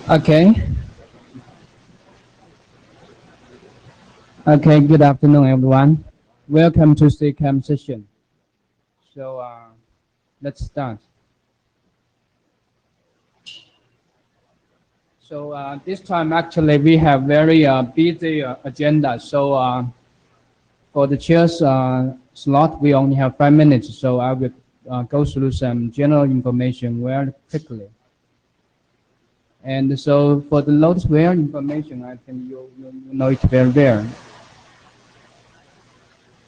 Okay. Okay, good afternoon, everyone. Welcome to Ccamp session. So let's start. So this time, actually, we have very busy agenda. So for the chair's slot, we only have 5 minutes. So I will go through some general information very quickly. And so for the loadware information, I think you know it very well.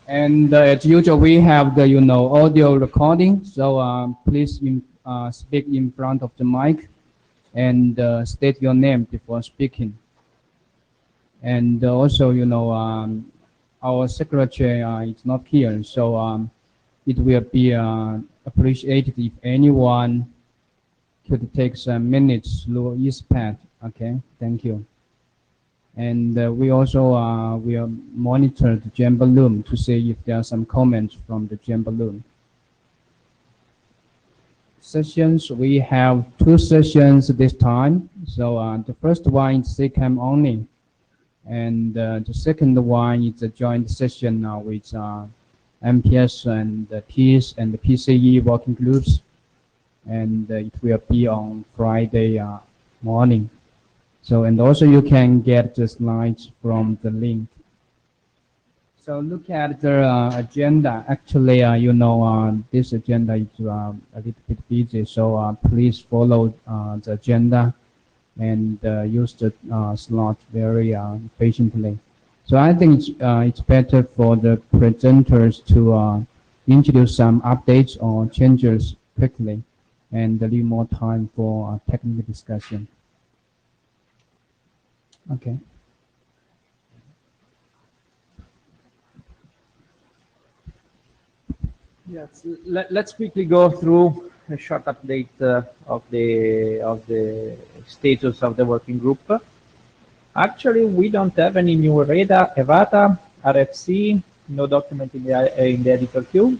And as usual, we have the audio recording. So please speak in front of the mic and state your name before speaking. And also, our secretary is not here, so it will be appreciated if anyone could take some minutes through his pad. Okay, thank you. And we also will monitor the Jam Balloon to see if there are some comments from the Jam Balloon. Sessions, we have 2 sessions this time. So the first one is Ccamp only. And the second one is a joint session with MPS and the TIS and the PCE working groups. And it will be on Friday morning. So, and also you can get the slides from the link. So look at the agenda. Actually, this agenda is a little bit busy. So please follow the agenda and use the slot very patiently. So I think it's better for the presenters to introduce some updates or changes quickly and leave more time for technical discussion. Okay. Yes, let's quickly go through a short update of the status of the working group. Actually, we don't have any new EVATA, RFC, no document in the editor queue,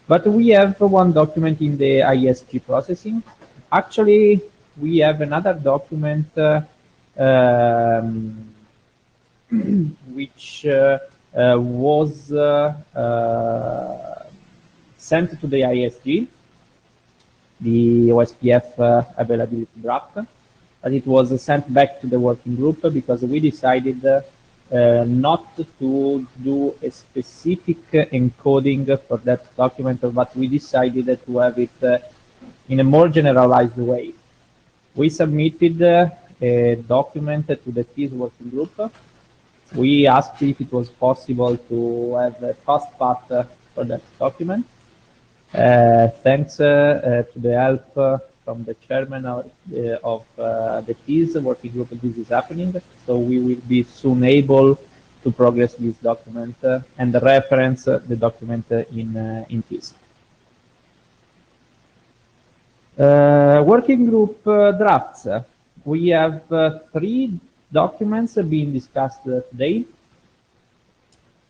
but we have one document in the ISG processing. Actually, we have another document which was sent to the ISG, the OSPF availability draft, but it was sent back to the working group because we decided not to do a specific encoding for that document, but we decided to have it in a more generalized way. We submitted a document to the TIS working group. We asked if it was possible to have a fast path for that document. Thanks to the help from the chairman of the TIS working group, this is happening. So we will be soon able to progress this document and reference the document in TIS. Working group drafts. We have 3 documents being discussed today.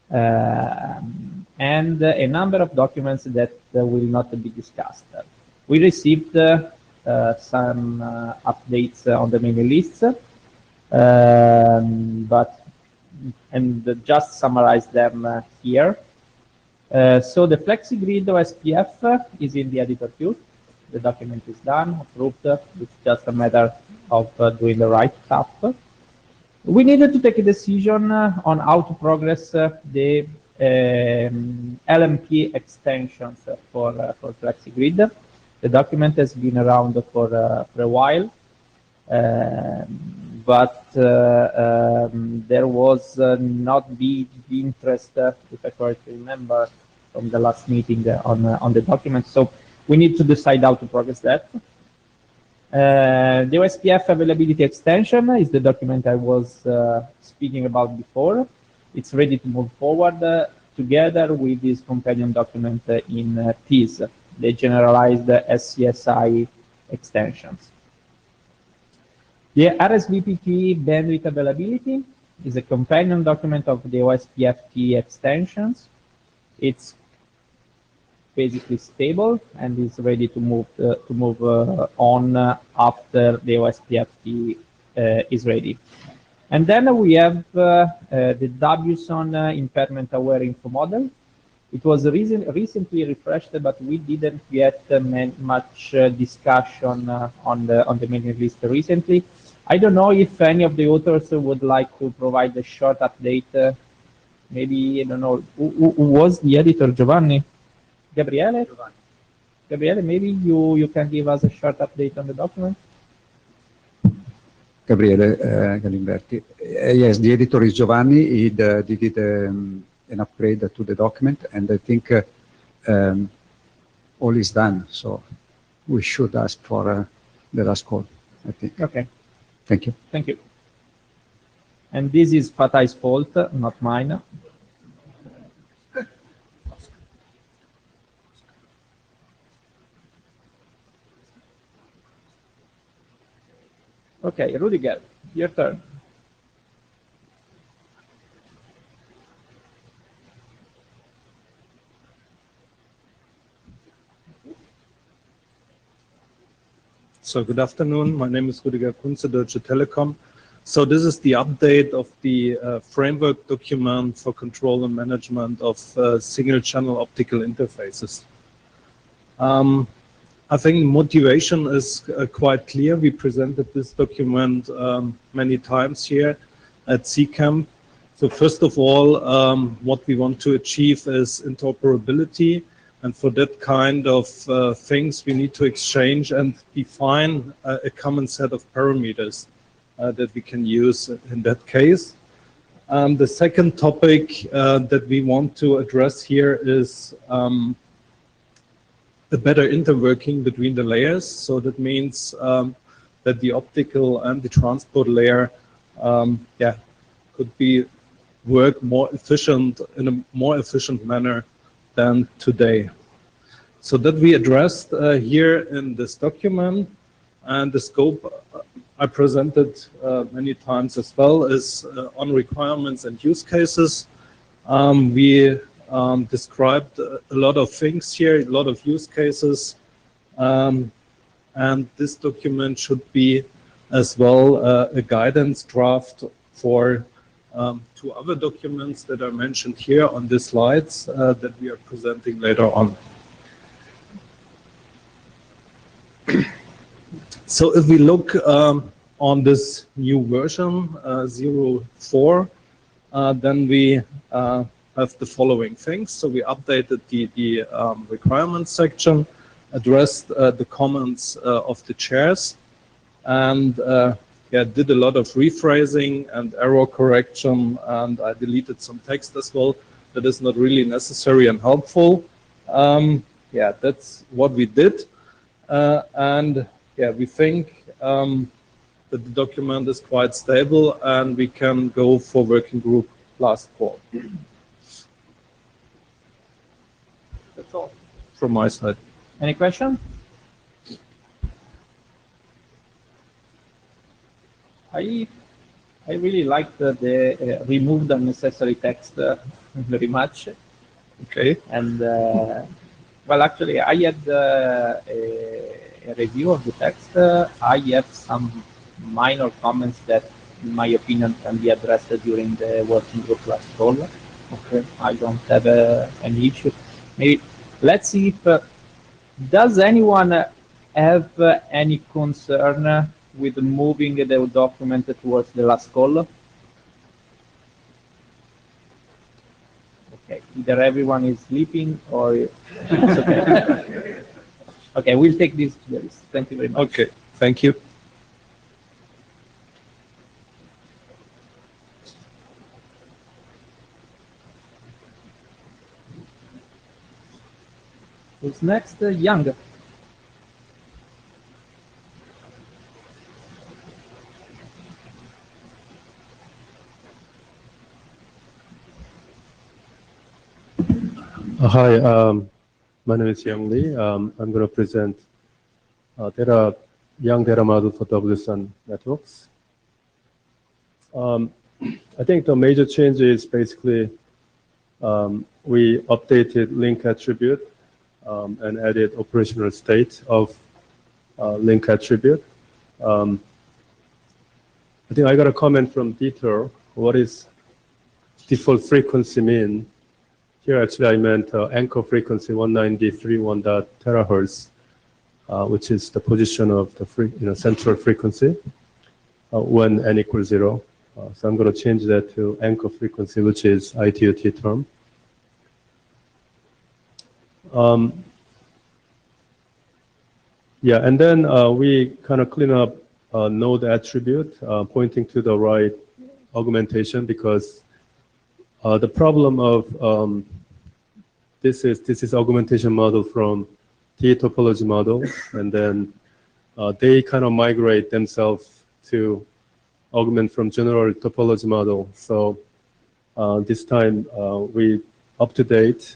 And a number of documents that will not be discussed. We received some updates on the mailing lists, and just summarize them here. So the FlexiGrid OSPF is in the editor queue. The document is done, approved. It's just a matter of doing the right stuff. We needed to take a decision on how to progress the LMP extensions for FlexiGrid. The document has been around for a while, but there was not big interest, if I correctly remember, from the last meeting on the document. So we need to decide how to progress that. The OSPF availability extension is the document I was speaking about before. It's ready to move forward together with this companion document in TIS, the generalized SCSI extensions. The RSVP bandwidth availability is a companion document of the OSPF extensions. It's basically stable and is ready to move on after the OSPF is ready. And then we have the WSON impairment aware info model. It was recently refreshed, but we didn't get much discussion on the mailing list recently. I don't know if any of the authors would like to provide a short update. Maybe, I don't know, who was the editor, Giovanni? Gabriele? Gabriele, maybe you can give us a short update on the document? Gabriele Galimberti. Yes, the editor is Giovanni. He did an upgrade to the document, and I think all is done. So we should ask for the last call, I think. Okay. Thank you. Thank you. And this is Fatai's fault, not mine. Okay, Rudiger, your turn. So good afternoon. My name is Rudiger Kunze, Deutsche Telekom. So this is the update of the framework document for control and management of single-channel optical interfaces. I think motivation is quite clear. We presented this document many times here at Ccamp. So first of all, what we want to achieve is interoperability. And for that kind of things, we need to exchange and define a common set of parameters that we can use in that case. The second topic that we want to address here is a better interworking between the layers. So that means that the optical and the transport layer could be work more efficient in a more efficient manner than today. So that we addressed here in this document, and the scope I presented many times as well is on requirements and use cases. We described a lot of things here, a lot of use cases, and this document should be as well a guidance draft for two other documents that are mentioned here on the slides that we are presenting later on. So if we look on this new version, 04, then we have the following things. So we updated the requirements section, addressed the comments of the chairs, and did a lot of rephrasing and error correction, and I deleted some text as well that is not really necessary and helpful. That's what we did, and we think that the document is quite stable, and we can go for working group last call. That's all from my side. Any question? I really liked the removed unnecessary text very much. Okay. And well, actually, I had a a review of the text. I have some minor comments that, in my opinion, can be addressed during the working group last call. Okay, I don't have any issue. Maybe let's see if does anyone have any concern with moving the document towards the last call? Okay, either everyone is sleeping or it's okay. Okay, we'll take this to the list. Thank you very much. Okay, thank you. Who's next? Young. Hi, my name is Young Lee. I'm going to present young data model for WSUN networks. I think the major change is basically we updated link attribute and added operational state of link attribute. I think I got a comment from Dieter. What is default frequency mean? Here, actually, I meant anchor frequency 193.1 terahertz, which is the position of the central frequency when n equals 0. So I'm going to change that to anchor frequency, which is IETF term. Yeah, and then we kind of clean up node attribute, pointing to the right augmentation, because the problem of this is augmentation model from T topology model, and then they kind of migrate themselves to augment from general topology model. So this time we up-to-date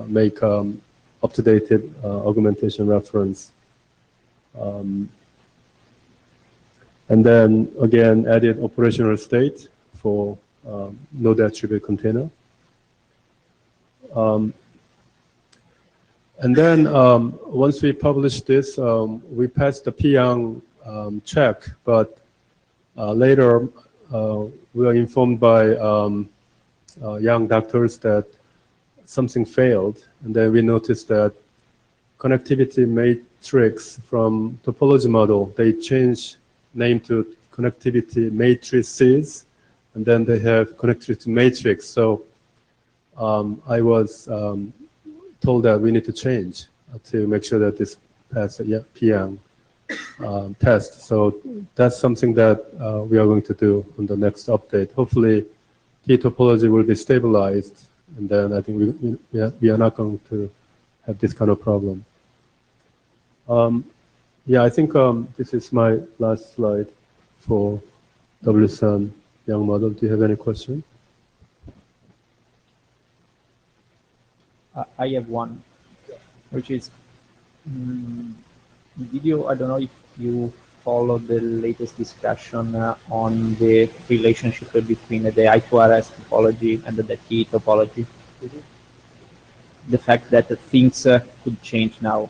make up-to-dated augmentation reference, and then again added operational state for node attribute container. And then once we publish this, we passed the Pyang check, but later we are informed by young doctors that something failed, and then we noticed that connectivity matrix from topology model, they changed name to connectivity matrices, and then they have connectivity matrix. So I was told that we need to change to make sure that this passes Pyang test. So that's something that we are going to do on the next update. Hopefully, T topology will be stabilized, and then I think we are not going to have this kind of problem. Yeah, I think this is my last slide for WSUN young model. Do you have any question? I have one, which is, did you, I don't know if you followed the latest discussion on the relationship between the I2RS topology and the T topology? The fact that things could change now.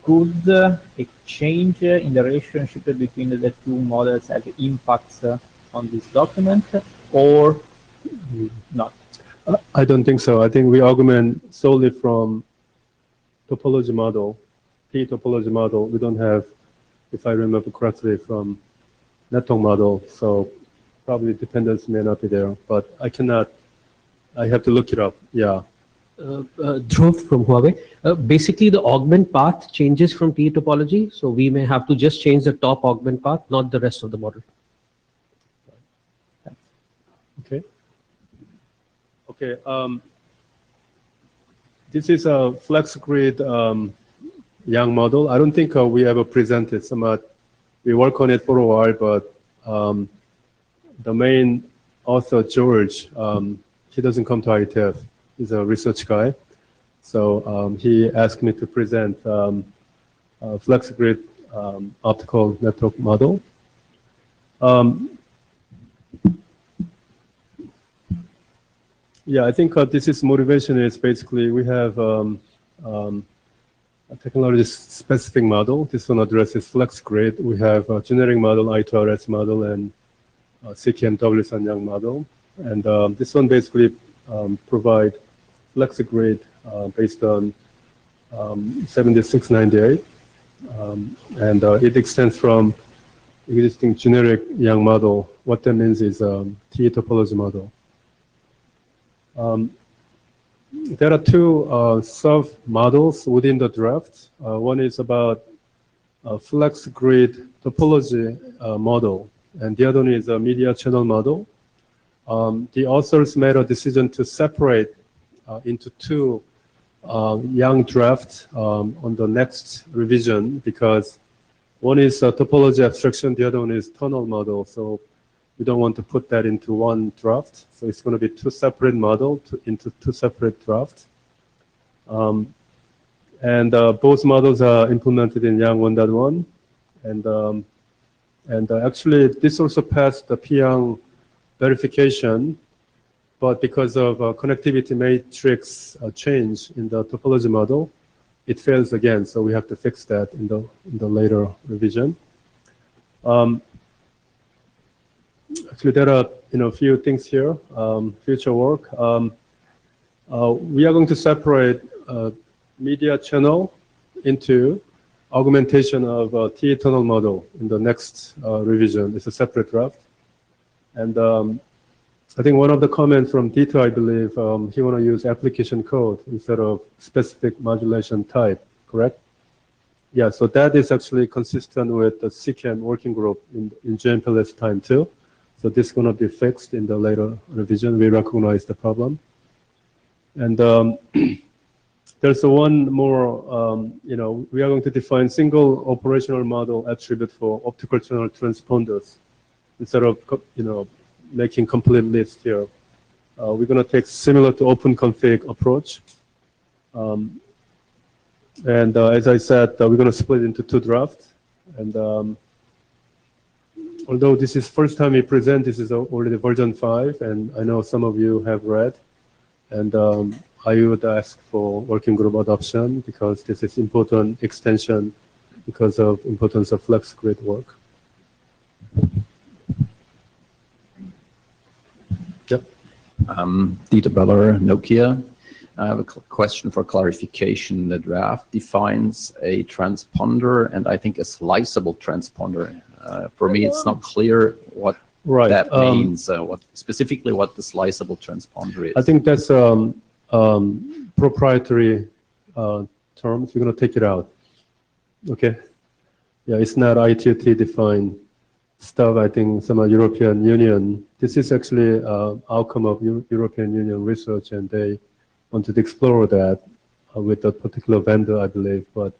Could a change in the relationship between the two models have impacts on this document, or not? I don't think so. I think we augment solely from topology model, T topology model. We don't have, if I remember correctly, from network model. So probably dependency may not be there, but I cannot, I have to look it up. Yeah. Dhruv from Huawei. Basically, the augment path changes from T topology, so we may have to just change the top augment path, not the rest of the model. Okay. Okay. This is a FlexGrid young model. I don't think we ever presented. We work on it for a while, but the main author, George, he doesn't come to IETF. He's a research guy. So he asked me to present FlexGrid optical network model. Yeah, I think this is motivation is basically we have technology-specific model. This one addresses FlexGrid. We have a generic model, I2RS model, and Ccamp W-Sanyang model. And this one basically provide FlexGrid based on 7698. And it extends from existing generic Yang model. What that means is T topology model. There are two sub-models within the draft. One is about FlexGrid topology model, and the other one is a media channel model. The authors made a decision to separate into two Yang drafts on the next revision, because one is topology abstraction, the other one is tunnel model. So we don't want to put that into one draft. So it's going to be two separate models into two separate drafts. And both models are implemented in Yang 1.1. And actually, this also passed the Pyang verification, but because of connectivity matrix change in the topology model, it fails again. So we have to fix that in the later revision. Actually, there are a few things here, future work. We are going to separate media channel into augmentation of T tunnel model in the next revision. It's a separate draft. And I think one of the comments from Dieter, I believe, he want to use application code instead of specific modulation type, correct? Yeah, so that is actually consistent with the Ccamp working group in JMPLS time too. So this is going to be fixed in the later revision. We recognize the problem. And there's one more, we are going to define single operational model attribute for optical channel transponders instead of, making complete list here. We're going to take similar to OpenConfig approach. And as I said, we're going to split into two drafts. And although this is first time we present, this is already version 5, and I know some of you have read. And I would ask for working group adoption because this is important extension because of importance of FlexGrid work. Yep. Dieter Beller, Nokia. I have a question for clarification. The draft defines a transponder and I think a sliceable transponder. For me, it's not clear what that means, what specifically what the sliceable transponder is. I think that's proprietary terms. We're going to take it out. Okay. Yeah, it's not IETF defined stuff. I think some European Union. This is actually outcome of European Union research, and they wanted to explore that with a particular vendor, I believe, but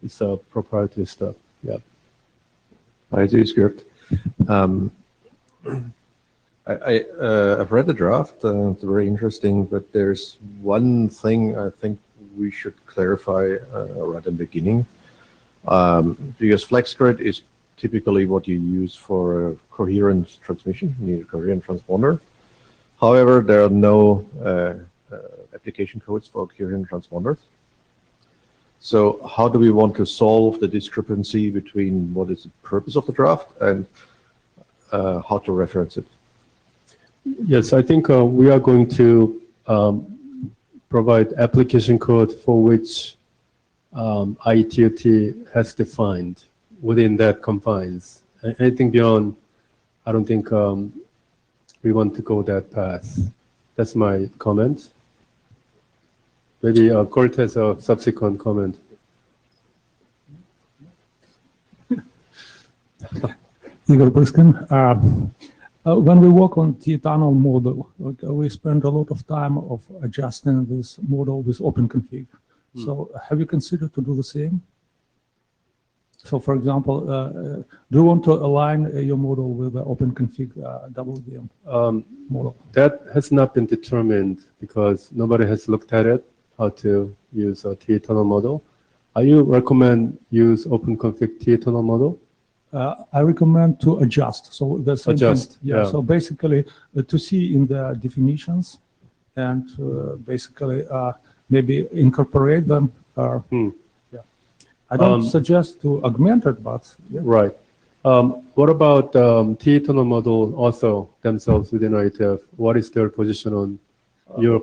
it's proprietary stuff. Yeah. I do script. I've read the draft. It's very interesting, but there's one thing I think we should clarify right at the beginning. Because FlexGrid is typically what you use for coherent transmission. You need a coherent transponder. However, there are no application codes for coherent transponders. So how do we want to solve the discrepancy between what is the purpose of the draft and how to reference it? Yes, I think we are going to provide application code for which IETF has defined within that confines. Anything beyond, I don't think we want to go that path. That's my comment. Maybe Kurt has a subsequent comment. Igor Briskin. When we work on T-tunnel model, we spend a lot of time of adjusting this model with OpenConfig. So have you considered to do the same? So for example, do you want to align your model with the OpenConfig WDM model? That has not been determined because nobody has looked at it, how to use a T-tunnel model. I recommend use OpenConfig T-tunnel model? I recommend to adjust. So the same adjust, thing, yeah. So basically, to see in the definitions and basically maybe incorporate them. Yeah. I don't suggest to augment it, but yeah. Right. What about T tunnel model also themselves within IETF? What is their position on your?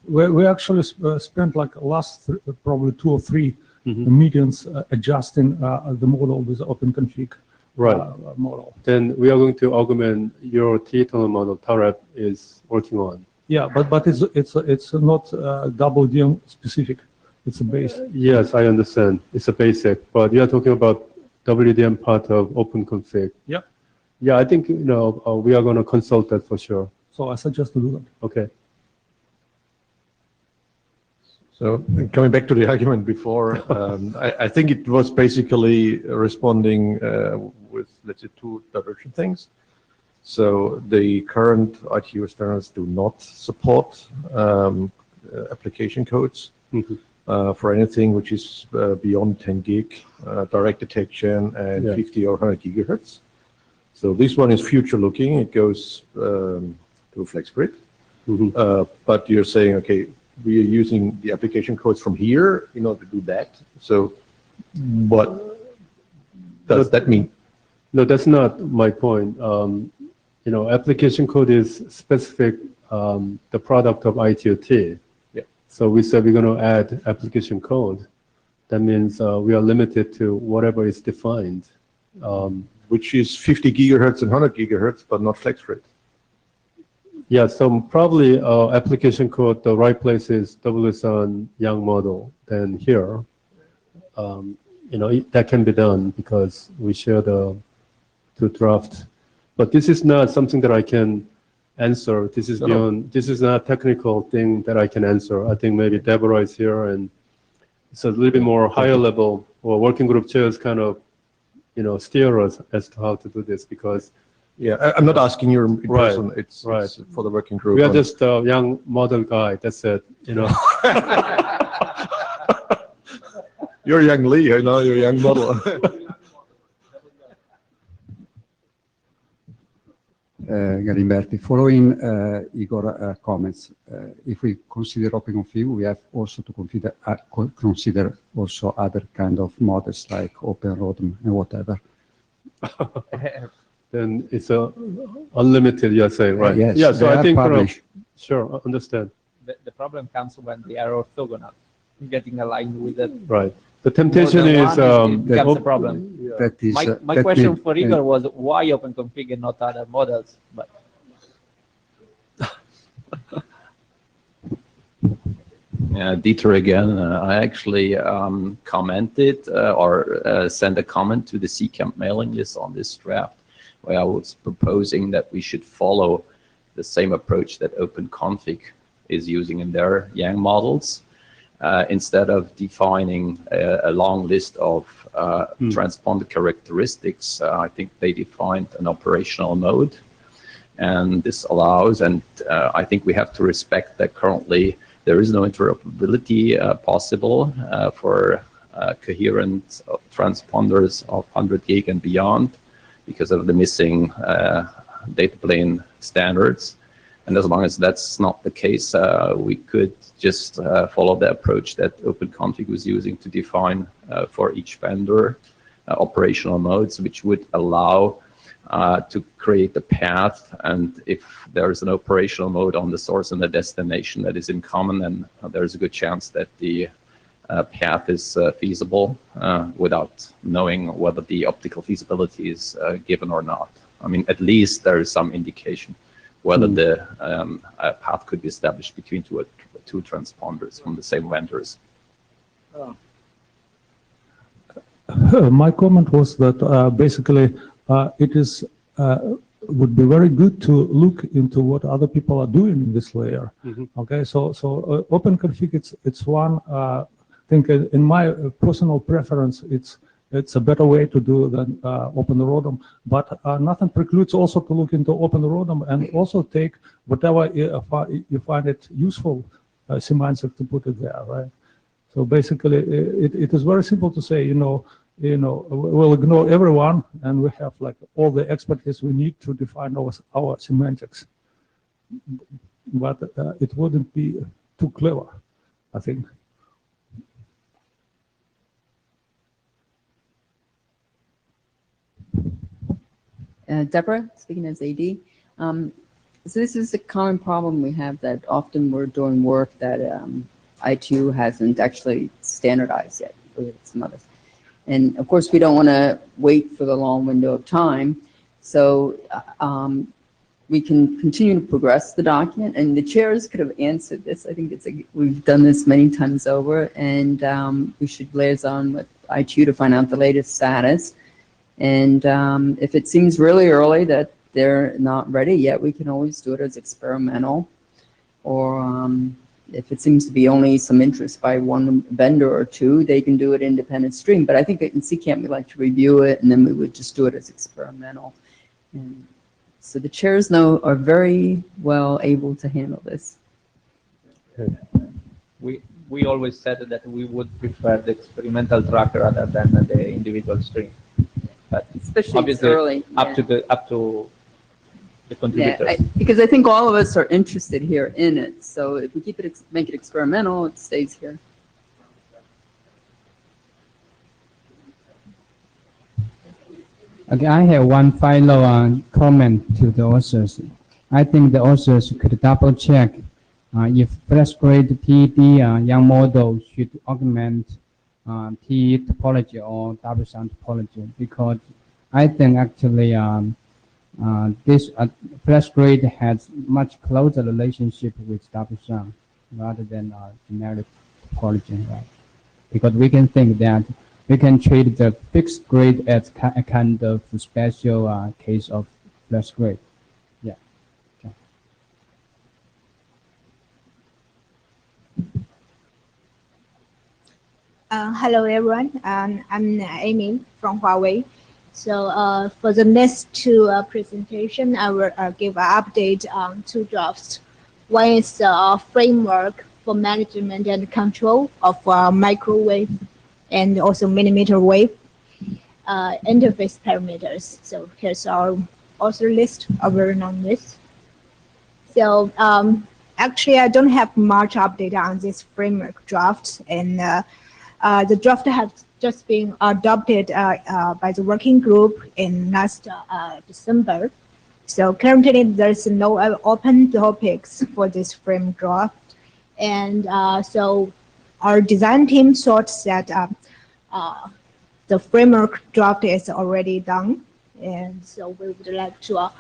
We actually spent like last probably 2 or 3 meetings adjusting the model with OpenConfig model. Then we are going to augment your T tunnel model Tarab is working on. Yeah, but it's not WDM specific. It's a base. Yes, I understand. It's a basic, but you are talking about WDM part of OpenConfig. Yeah. Yeah, I think we are going to consult that for sure. So I suggest to do that. Okay. So coming back to the argument before, I think it was basically responding with, let's say, 2 divergent things. So the current ITU standards do not support application codes for anything which is beyond 10 gig direct detection and 50 or 100 gigahertz. So this one is future looking. It goes to FlexGrid. But you're saying, okay, we are using the application codes from here in order to do that. So what does that mean? No, that's not my point. Application code is specific, the product of ITOT. Yeah. So we said we're going to add application code. That means we are limited to whatever is defined. Which is 50 gigahertz and 100 gigahertz, but not FlexGrid. Yeah, so probably application code, the right place is WSON Young model than here. That can be done because we share the 2 draft. But this is not something that I can answer. This is beyond, this is not a technical thing that I can answer. I think maybe Deborah is here and it's a little bit more higher level, or working group chairs kind of, steer us as to how to do this because yeah, I'm not asking you in person. It's for the working group. We are just a young model guy. That's it. You're young Lee. I know you're a young model. Galimberti, following Igor comments, if we consider OpenConfig, we have also to consider also other kind of models like OpenROADM and whatever. Then it's unlimited, you're saying, right? Yes. Yeah, so I think, sure, I understand. The problem comes when they are orthogonal, getting aligned with it. Right. The temptation is becomes a problem. Yeah. That is, my question for Igor was why OpenConfig and not other models? But Dieter again. I actually commented or sent a comment to the Ccamp mailing list on this draft, where I was proposing that we should follow the same approach that OpenConfig is using in their Yang models. Instead of defining a long list of transponder characteristics, I think they defined an operational mode. And this allows, and I think we have to respect that currently there is no interoperability possible for coherent transponders of 100 gig and beyond because of the missing data plane standards. And as long as that's not the case, we could just follow the approach that OpenConfig was using to define for each vendor operational modes, which would allow to create the path. And if there's an operational mode on the source and the destination that is in common, then there's a good chance that the path is feasible without knowing whether the optical feasibility is given or not. I mean, at least there is some indication whether the path could be established between two transponders from the same vendors. My comment was that basically it is would be very good to look into what other people are doing in this layer. Okay, so OpenConfig, it's one thing. In my personal preference, it's a better way to do than OpenROADM, but nothing precludes also to look into OpenROADM and also take whatever you find it useful semantic to put it there, right? So basically, it is very simple to say, we'll ignore everyone, and we have like all the expertise we need to define our semantics. But it wouldn't be too clever, I think. Deborah, speaking as AD. So this is a common problem we have, that often we're doing work that ITU hasn't actually standardized yet. With some others. And of course, we don't want to wait for the long window of time. So we can continue to progress the document, and the chairs could have answered this. I think we've done this many times over, and we should liaison with ITU to find out the latest status. And if it seems really early that they're not ready yet, we can always do it as experimental. Or if it seems to be only some interest by one vendor or two, they can do it independent stream. But I think in Ccamp we like to review it, and then we would just do it as experimental. And so the chairs are very well able to handle this. We always said that we would prefer the experimental track rather than the individual stream. But Especially obviously early. up to the contributors. Yeah, because I think all of us are interested here in it. So if we make it experimental, it stays here. Okay, I have one final comment to the authors. I think the authors could double check if fresh grade TED young model should augment TE topology or double sound topology, because I think actually this fresh grade has much closer relationship with double sound rather than generic topology, right? Because we can think that we can treat the fixed grade as a kind of special case of fresh grade. Yeah. Okay. Hello everyone, I'm Amy from Huawei. So for the next two presentation, I will give an update on two drafts. One is the framework for management and control of microwave and also millimeter wave interface parameters. So here's our author list, our non-list. So actually, I don't have much update on this framework draft, and the draft has just been adopted by the working group in last December. So currently there's no open topics for this frame draft. And so our design team thought that the framework draft is already done. And so we would like to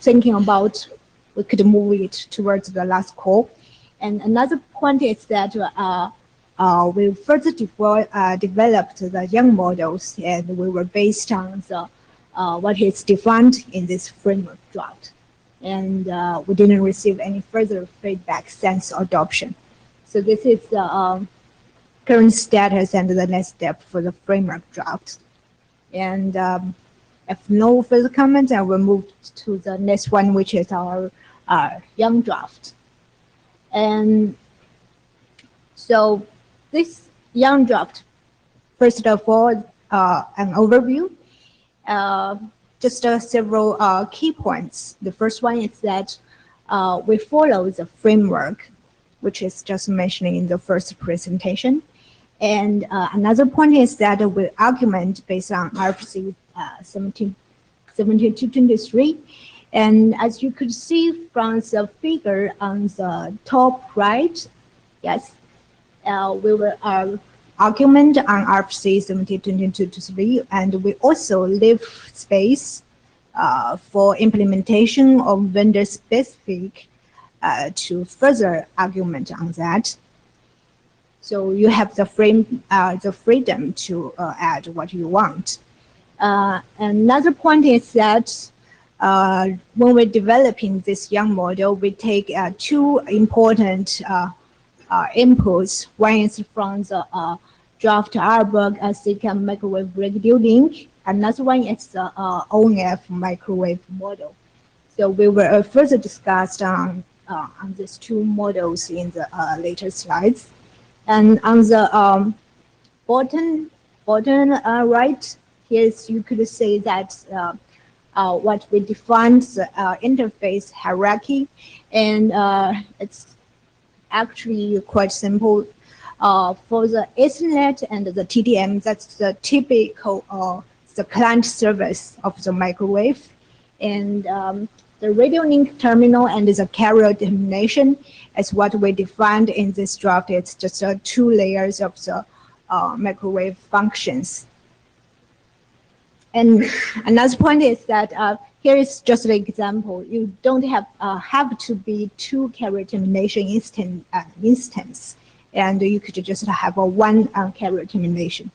thinking about we could move it towards the last call. And another point is that we further developed the young models, and we were based on the what is defined in this framework draft. And we didn't receive any further feedback since adoption. So this is the current status and the next step for the framework draft. And if no further comments, I will move to the next one, which is our young draft. And so this young draft, first of all, an overview, just several key points. The first one is that we follow the framework, which is just mentioned in the first presentation. And another point is that we argument based on RFC 172223. And as you could see from the figure on the top right, yes, we will argument on RFC 172223, and we also leave space for implementation of vendor specific to further argument on that. So you have the freedom to add what you want. Another point is that when we're developing this young model, we take two important inputs. One is from the draft RBUG Ccamp microwave regulating. Another one is the ONF microwave model. So we will further discuss on these two models in the later slides. And on the bottom right, here you could say that what we defined the interface hierarchy, and it's actually quite simple. For the Ethernet and the TDM, that's the typical the client service of the microwave. And the radio link terminal and the carrier termination is what we defined in this draft. It's just 2 layers of the microwave functions. And another point is that here is just an example. You don't have to be 2 carrier termination instance, and you could just have a 1 carrier termination.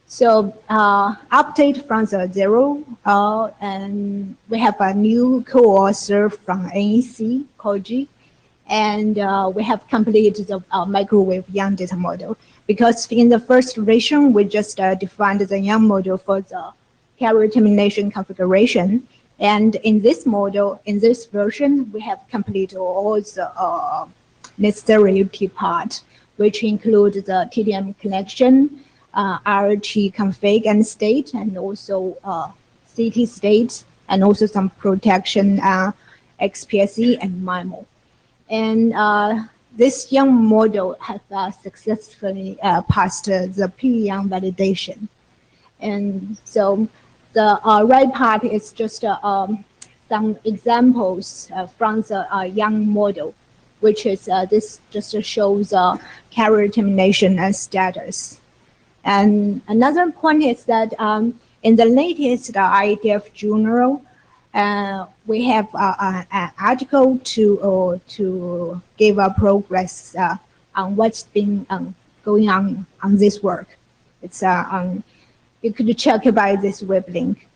So update from the 0, and we have a new co-author from NEC, Koji, and we have completed the microwave YANG data model. Because in the first version, we just defined the YANG model for the carrier termination configuration. And in this model, in this version, we have completed all the necessary UT part, which include the TDM connection, RT config and state, and also CT state, and also some protection, XPSE and MIMO. And this YANG model has successfully passed the PYANG validation. And so the right part is just some examples from the YANG model, which is this just shows carrier termination status. And another point is that in the latest IETF journal, we have an article to give a progress on what's been going on this work. It's you could check by this web link.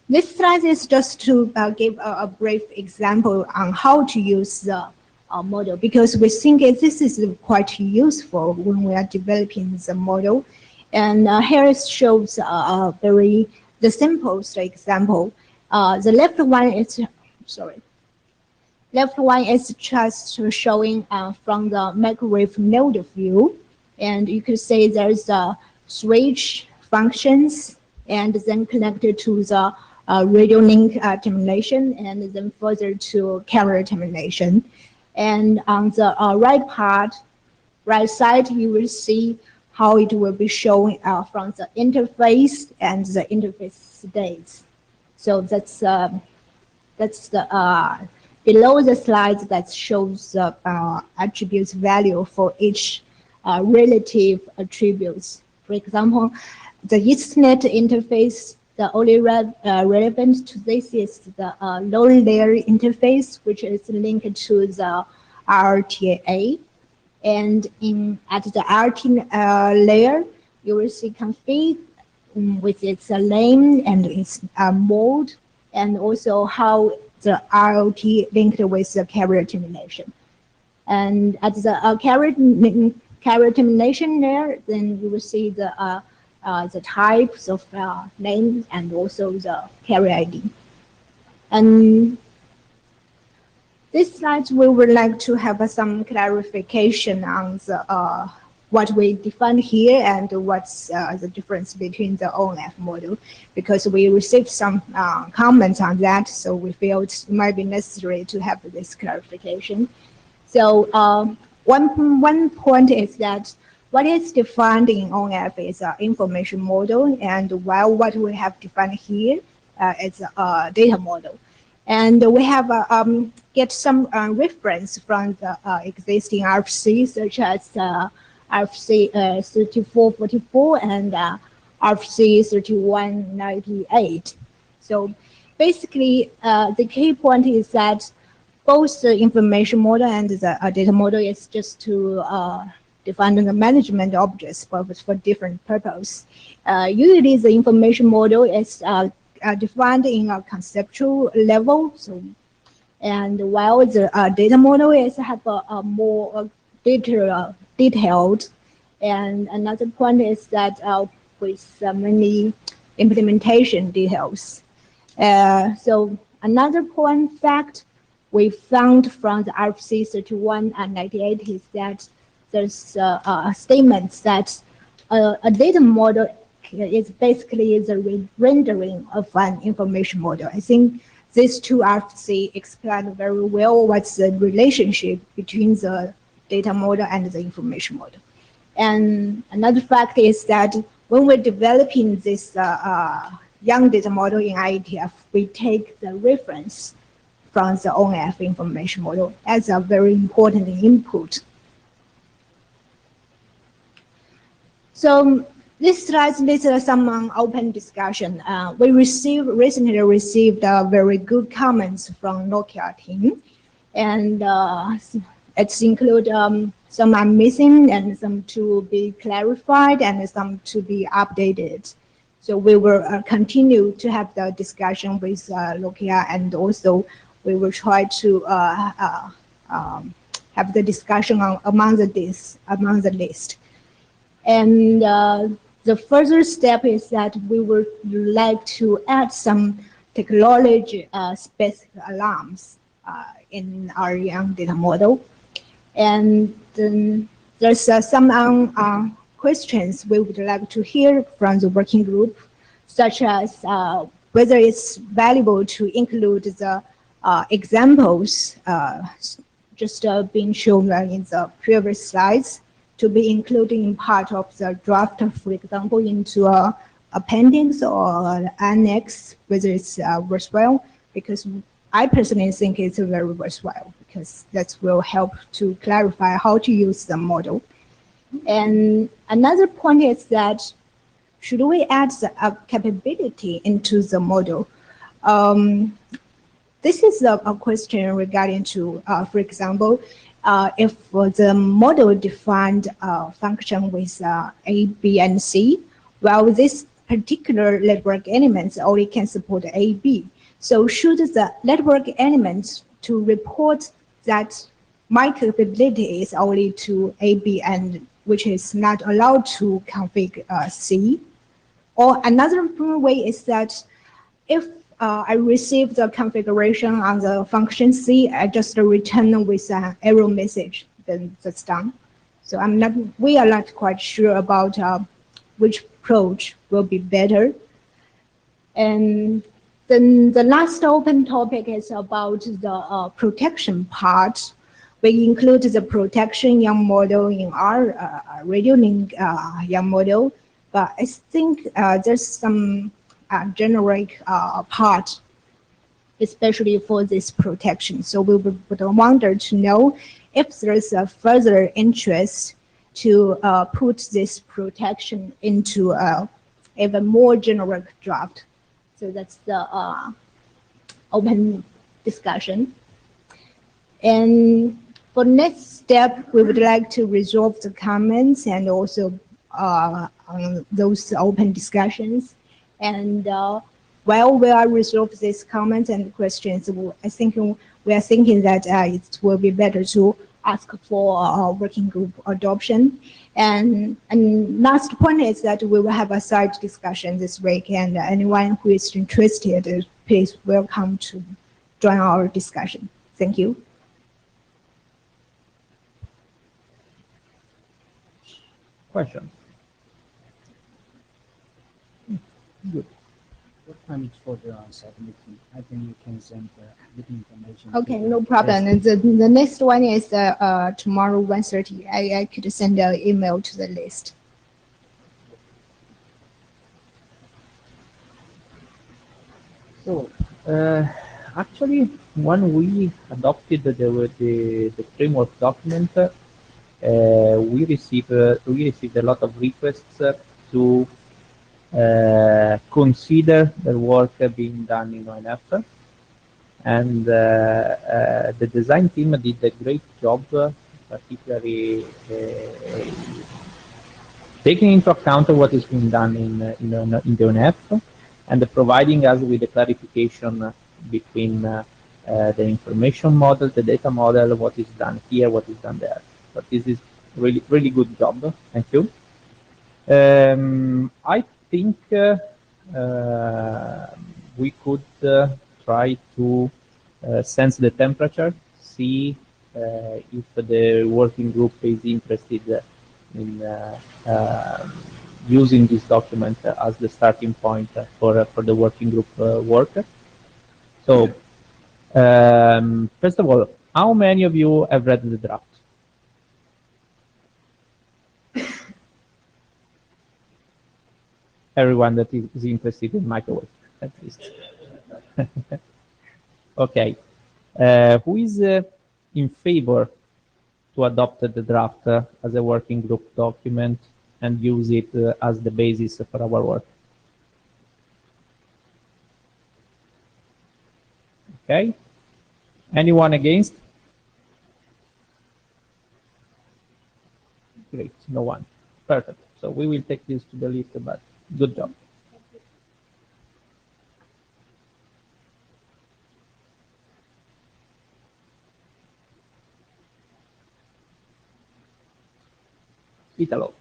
This slide is just to give a brief example on how to use the model, because we think this is quite useful when we are developing the model. And here it shows the simplest example. The left one is, left one is just showing from the microwave node view. And you could say there's a switch functions and then connected to the radio link termination, and then further to carrier termination. And on the right side, you will see how it will be shown from the interface and the interface states. So that's the below the slide that shows the attributes value for each relative attributes. For example, the Ethernet interface, the only relevant to this is the low layer interface, which is linked to the RTA. And at the RT layer, you will see config with its name and its mode, and also how the ROT linked with the carrier termination. And at the carrier termination layer, then you will see the types of names and also the carrier ID. And this slide, we would like to have some clarification on the what we defined here and what's the difference between the ONF model, because we received some comments on that, so we feel it might be necessary to have this clarification. So one point is that what is defined in ONF is an information model, and while what we have defined here is a data model. And we have get some reference from the existing RFC, such as RFC 3444 and RFC 3198. So basically, the key point is that both the information model and the data model is just to define the management objects for different purposes. Usually, the information model is defined in a conceptual level. So, and while the data model is have a more detailed. And another point is that with many implementation details. So another point fact we found from the RFC 3198 is that there's a statement that a data model is basically the rendering of an information model. I think these two RFC explain very well what's the relationship between the data model and the information model. And another fact is that when we're developing this young data model in IETF, we take the reference from the ONF information model as a very important input. So this slide lists some open discussion. We recently received very good comments from Nokia team, and it's include some are missing and some to be clarified and some to be updated. So we will continue to have the discussion with Nokia, and also we will try to have the discussion among the list. And the further step is that we would like to add some technology specific alarms in our young data model. And then there's some questions we would like to hear from the working group, such as whether it's valuable to include the examples just being shown in the previous slides, to be included in part of the draft, for example, into a appendix or annex, whether it's worthwhile, because I personally think it's very worthwhile, because that will help to clarify how to use the model. And another point is that should we add a capability into the model? This is a question regarding to, for example, if the model defined function with A, B, and C, well, this particular network elements only can support A, B. So should the network elements to report that my capability is only to A, B, and which is not allowed to configure C? Or another way is that if I receive the configuration on the function C, I just return with an error message, then that's done. So we are not quite sure about which approach will be better. And then the last open topic is about the protection part. We include the protection young model in our radio link young model, but I think there's some generic part, especially for this protection. So we would wonder to know if there's a further interest to put this protection into even more generic draft. So that's the open discussion. And for next step, we would like to resolve the comments and also on those open discussions. And while we are resolve these comments and questions, I think we are thinking that it will be better to ask for a working group adoption. And last point is that we will have a side discussion this week, and anyone who is interested, please welcome to join our discussion. Thank you. Question. Good. What time is for the submitting? I think you can send the information. Okay, no problem. The next one is tomorrow 1:30. I could send an email to the list. So, actually, when we adopted the framework document, we received a lot of requests to consider the work being done in ONF, and the design team did a great job, particularly taking into account what is being done in the ONF, and providing us with a clarification between the information model, the data model, what is done here, what is done there. But this is really good job. Thank you. I think we could try to sense the temperature, see if the working group is interested in using this document as the starting point for the working group work. So, first of all, how many of you have read the draft? everyone that is interested in microwave, at least. Okay. Who is in favor to adopt the draft as a working group document and use it as the basis for our work? Okay. Anyone against? Great, no one. Perfect. So we will take this to the list, but good job. Italo.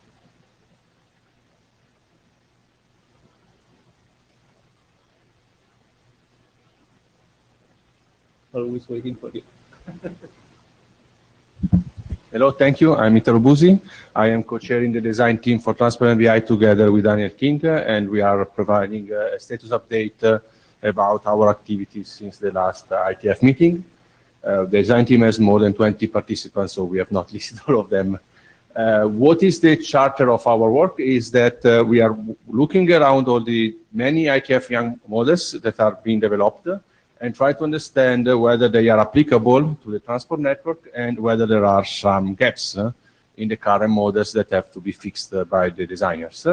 Always waiting for you. Hello, thank you. I'm Italo Busi. I am co-chairing the design team for Transparent BI together with Daniel King, and we are providing a status update about our activities since the last IETF meeting. The design team has more than 20 participants, so we have not listed all of them. What is the charter of our work is that we are looking around all the many IETF young models that are being developed and try to understand whether they are applicable to the transport network and whether there are some gaps in the current models that have to be fixed by the designers.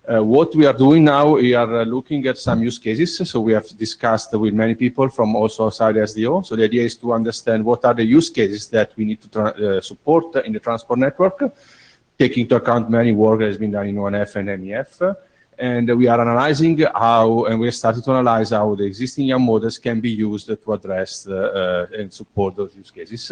What we are doing now, we are looking at some use cases. So we have discussed with many people from also outside SDO. So the idea is to understand what are the use cases that we need to support in the transport network, taking into account many work that has been done in ONF and MEF. And we are analyzing how, and we have started to analyze how the existing young models can be used to address and support those use cases.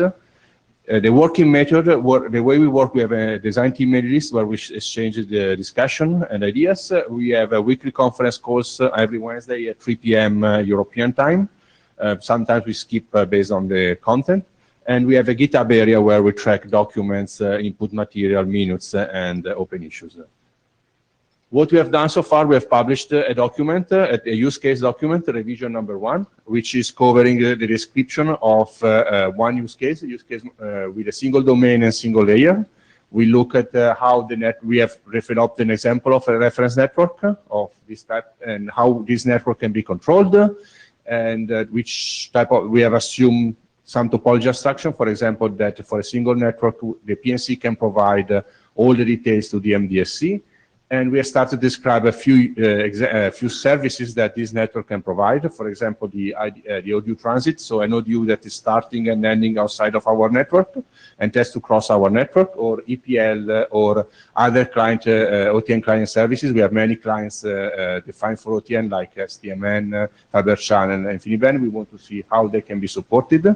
The working method, the way we work, we have a design team mailing list where we exchange the discussion and ideas. We have a weekly conference calls every Wednesday at 3 p.m. European time. Sometimes we skip based on the content. And we have a GitHub area where we track documents, input material, minutes, and open issues. What we have done so far, we have published a document, a use case document, revision number 1, which is covering the description of one use case with a single domain and single layer. We look at how we have developed an example of a reference network of this type and how this network can be controlled, and which type of, we have assumed some topology abstraction, for example, that for a single network, the PNC can provide all the details to the MDSC. And we have started to describe a few services that this network can provide. For example, the ODU transit, so an ODU that is starting and ending outside of our network and has to cross our network, or EPL or other client OTN client services. We have many clients defined for OTN like STMN, Fiber Channel, and InfiniBand. We want to see how they can be supported.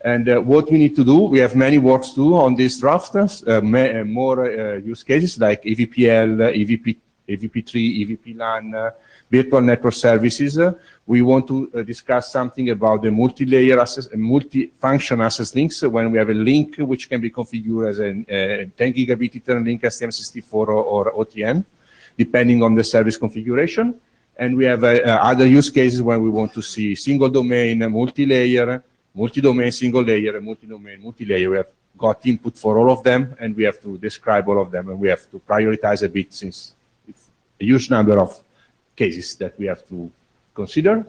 And what we need to do, we have many works to do on this draft, more use cases like EVPL, EVP3, EVP LAN, virtual network services. We want to discuss something about the multi-layer access, multi-function access links when we have a link which can be configured as a 10 gigabit Ethernet link, STM64 or OTN, depending on the service configuration. And we have other use cases when we want to see single domain, multi-layer, multi-domain, single layer, and multi-domain, multi-layer. We have got input for all of them, and we have to describe all of them, and we have to prioritize a bit since it's a huge number of cases that we have to consider.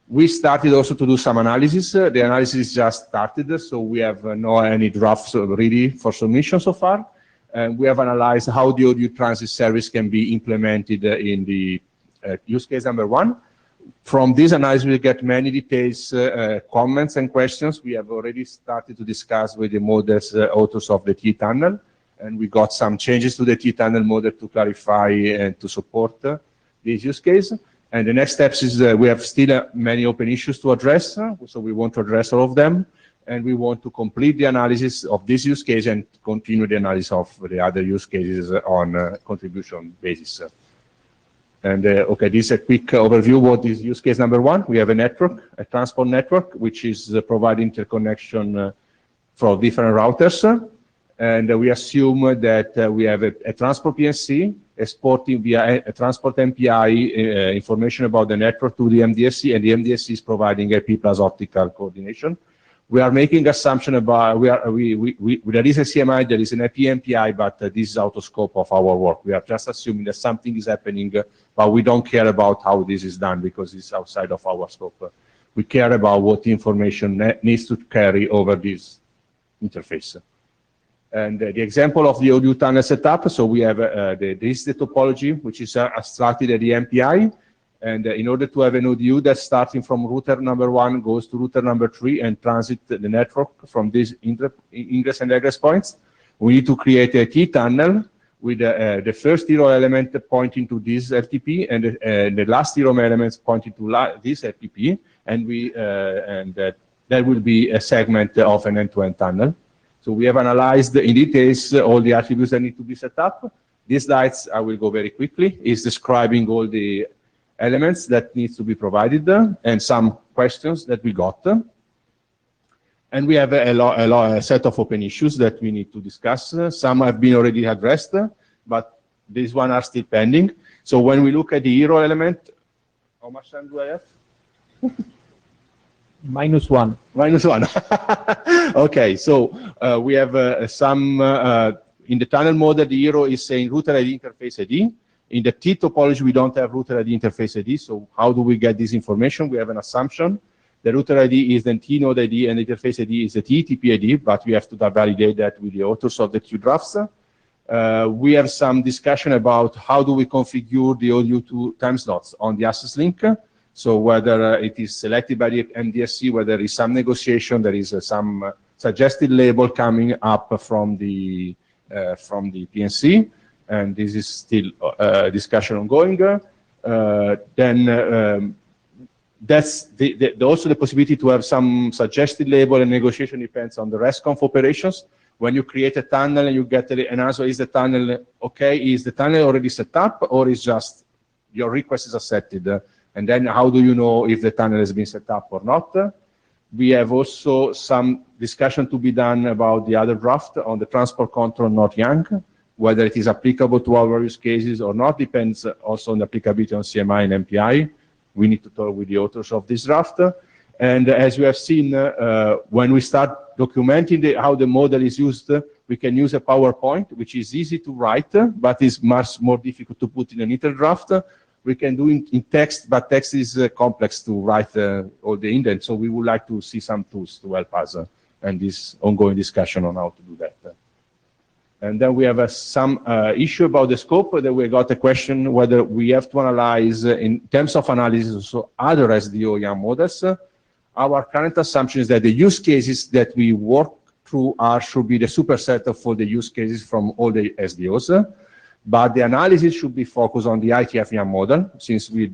We started also to do some analysis. The analysis just started, so we have no any drafts ready for submission so far. And we have analyzed how the audio transit service can be implemented in the use case number 1. From this analysis, we get many details, comments, and questions. We have already started to discuss with the models authors of the T-tunnel, and we got some changes to the T-tunnel model to clarify and to support this use case. And the next steps is we have still many open issues to address, so we want to address all of them, and we want to complete the analysis of this use case and continue the analysis of the other use cases on contribution basis. And okay, this is a quick overview. What is use case number 1? We have a network, a transport network, which is providing interconnection for different routers. And we assume that we have a transport PNC exporting via a transport MPI information about the network to the MDSC, and the MDSC is providing IP plus optical coordination. we are making assumption about, there is a CMI, there is an API, but this is out of scope of our work. We are just assuming that something is happening, but we don't care about how this is done because it's outside of our scope. We care about what information needs to carry over this interface. And the example of the audio tunnel setup, so we have this is the topology, which is abstracted at the MPI. And in order to have an ODU that's starting from router number 1, goes to router number 3, and transit the network from these ingress and egress points, we need to create a T-tunnel with the first 0 element pointing to this RTP, and the last 0 elements pointing to this RTP, and that will be a segment of an end-to-end tunnel. So we have analyzed in details all the attributes that need to be set up. These slides, I will go very quickly, is describing all the elements that needs to be provided and some questions that we got. And we have a set of open issues that we need to discuss. Some have been already addressed, but these ones are still pending. So when we look at the hero element, how much time do I have? -1. -1. Okay, so we have some, in the tunnel model, the hero is saying router ID interface ID. In the T topology, we don't have router ID interface ID, so how do we get this information? We have an assumption. The router ID is the T node ID, and the interface ID is the TTP ID, but we have to validate that with the authors of the Q drafts. We have some discussion about how do we configure the ODU2 time slots on the access link. So whether it is selected by the MDSC, whether there is some negotiation, there is some suggested label coming up from the PNC, and this is still discussion ongoing. Then that's also the possibility to have some suggested label, and negotiation depends on the RESTConf operations. When you create a tunnel and you get an answer, is the tunnel okay? Is the tunnel already set up, or is just your request is accepted? And then how do you know if the tunnel has been set up or not? We have also some discussion to be done about the other draft on the transport control not young, whether it is applicable to our use cases or not, depends also on the applicability on CMI and MPI. We need to talk with the authors of this draft. And as you have seen, when we start documenting how the model is used, we can use a PowerPoint, which is easy to write, but is much more difficult to put in an inter-draft. We can do in text, but text is complex to write all the indent. So we would like to see some tools to help us and this ongoing discussion on how to do that. And then we have some issue about the scope that we got a question whether we have to analyze in terms of analysis so other SDO YAM models. Our current assumption is that the use cases that we work through should be the superset of all the use cases from all the SDOs. But the analysis should be focused on the IETF YAM model, since we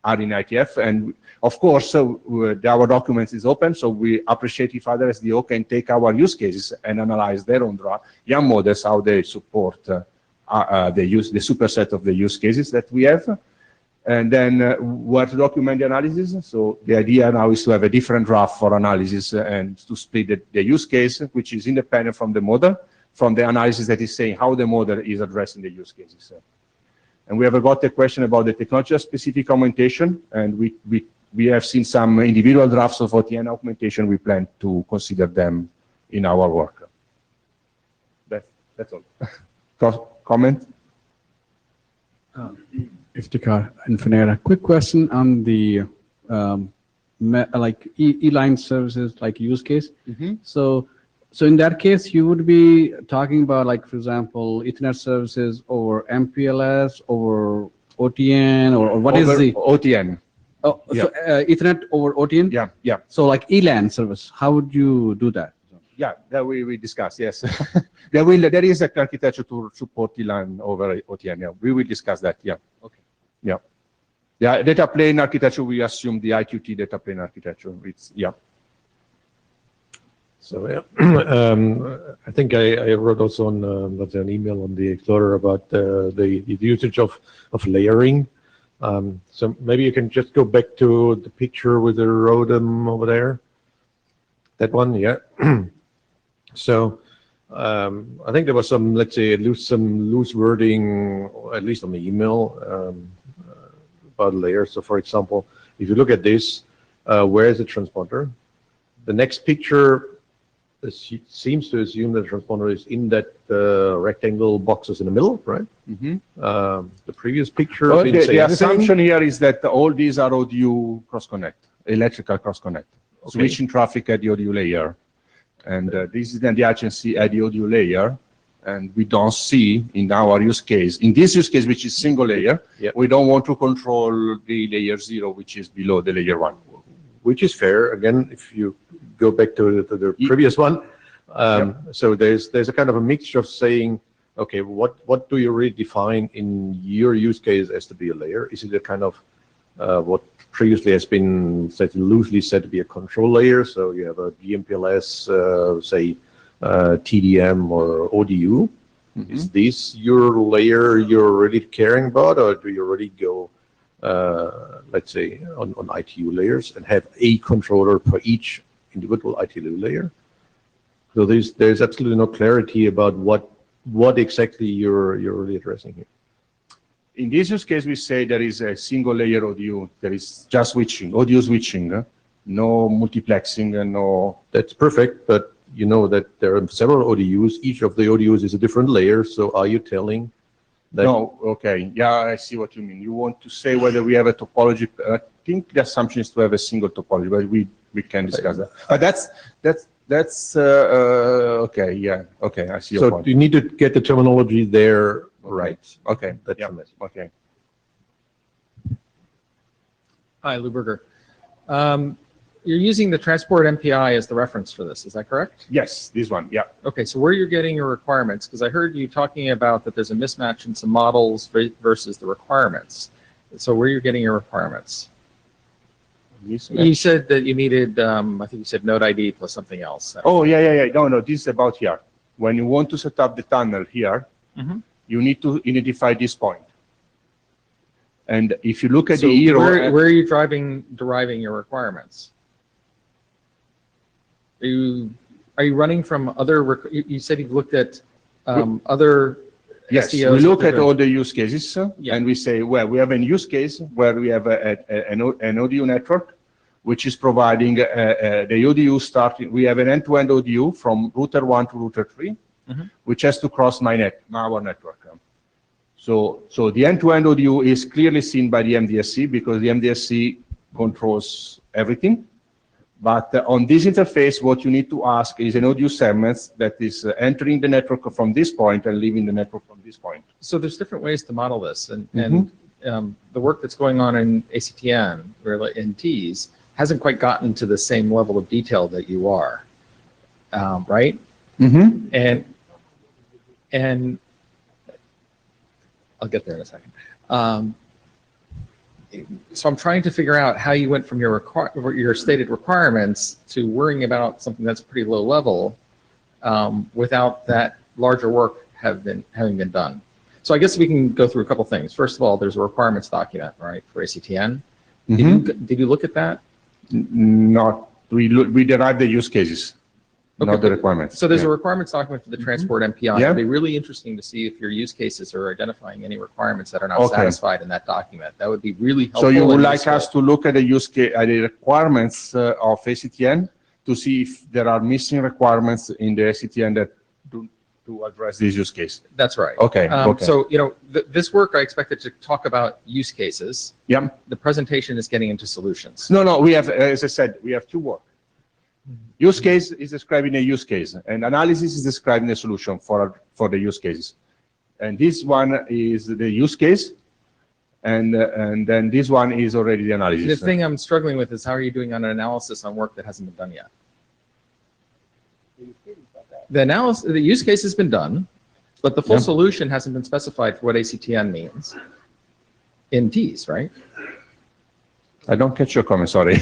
are in IETF. And of course, our document is open, so we appreciate if other SDO can take our use cases and analyze their own YAM models, how they support the superset of the use cases that we have. And then where to document the analysis. So the idea now is to have a different draft for analysis and to split the use case, which is independent from the model, from the analysis that is saying how the model is addressing the use cases. And we have got a question about the technology-specific augmentation, and we have seen some individual drafts of OTN augmentation. We plan to consider them in our work. That's all. Comment? Iftikhar and Finera, quick question on the like E-line services, like use case. Mm-hmm. So in that case, you would be talking about, like, for example, Ethernet services over MPLS over OTN, or what is the OTN? Oh, yeah. So Ethernet over OTN. Yeah, yeah. So like ELAN service, how would you do that? Yeah, that we discussed. Yes, there is an architecture to support ELAN over OTN. Yeah, we will discuss that. Yeah. Okay. Yeah. Yeah, data plane architecture. We assume the IQT data plane architecture. It's yeah. So I think I wrote also on an email on the Explorer about the usage of layering. So maybe you can just go back to the picture with the ROADM over there. That one, yeah. So I think there was some, let's say, loose wording, at least on the email, about layers. So for example, if you look at this, where is the transponder? The next picture seems to assume that the transponder is in that rectangle boxes in the middle, right? The previous picture Well, didn't say the anything. assumption here is that all these are ODU cross-connect, electrical cross-connect, switching traffic at the ODU layer. And this is then the adjacency at the ODU layer. And we don't see in our use case, in this use case, which is single layer, we don't want to control the layer 0, which is below the layer 1. Which is fair. Again, if you go back to the previous one, so there's a kind of a mixture of saying, okay, what do you really define in your use case as to be a layer? Is it a kind of what previously has been loosely said to be a control layer? So you have a GMPLS, say TDM or ODU. Is this your layer you're really caring about, or do you really go let's say on ITU layers and have a controller for each individual ITU layer? So there's absolutely no clarity about what exactly you're really addressing here. In this use case, we say there is a single layer ODU. There is just switching, ODU switching, no multiplexing, and no. That's perfect, but you know that there are several ODUs. Each of the ODUs is a different layer. So are you telling? No, okay, yeah, I see what you mean. You want to say whether we have a topology. I think the assumption is to have a single topology, but we can discuss that. But that's okay, yeah, okay, I see your point. So you need to get the terminology there right. Okay, that's okay. Hi, Lou Berger. You're using the transport MPI as the reference for this, is that correct? Yes, this one, yeah. Okay, so where you're getting your requirements, because I heard you talking about that there's a mismatch in some models versus the requirements. So where you're getting your requirements? You said that you needed, I think you said node ID plus something else. Oh, yeah. No, this is about here. When you want to set up the tunnel here, you need to identify this point. And if you look at the hero... Where are you deriving your requirements? Are you running from other, you said you've looked at other Yes, SDOs we look at all the use cases and we say, well, we have a use case where we have an ODU network, which is providing the ODU starting, we have an end-to-end ODU from router 1 to router 3, which has to cross our network. So the end-to-end ODU is clearly seen by the MDSC because the MDSC controls everything. But on this interface, what you need to ask is an ODU segment that is entering the network from this point and leaving the network from this point. So there's different ways to model this, and the work that's going on in ACTN or in TEAS hasn't quite gotten to the same level of detail that you are, right? And I'll get there in a second. So I'm trying to figure out how you went from your stated requirements to worrying about something that's pretty low level without that larger work having been done. So I guess we can go through a couple things. First of all, there's a requirements document, right, for ACTN. Did you look at that? Not. We derived the use cases. Not the requirements. So there's a requirements document for the transport MPI. It'd be really interesting to see if your use cases are identifying any requirements that are not satisfied in that document. That would be really helpful. So you would like us to look at the use case, at the requirements of ACTN to see if there are missing requirements in the ACTN that to address this use case. That's right. Okay. So this work I expected to talk about use cases. Yeah. The presentation is getting into solutions. No. We have, as I said, we have two work. Use case is describing a use case, and analysis is describing a solution for the use cases. And this one is the use case, and then this one is already the analysis. The thing I'm struggling with is how are you doing an analysis on work that hasn't been done yet? The use case has been done, but the full solution hasn't been specified for what ACTN means in TEAS, right? I don't catch your comment, sorry.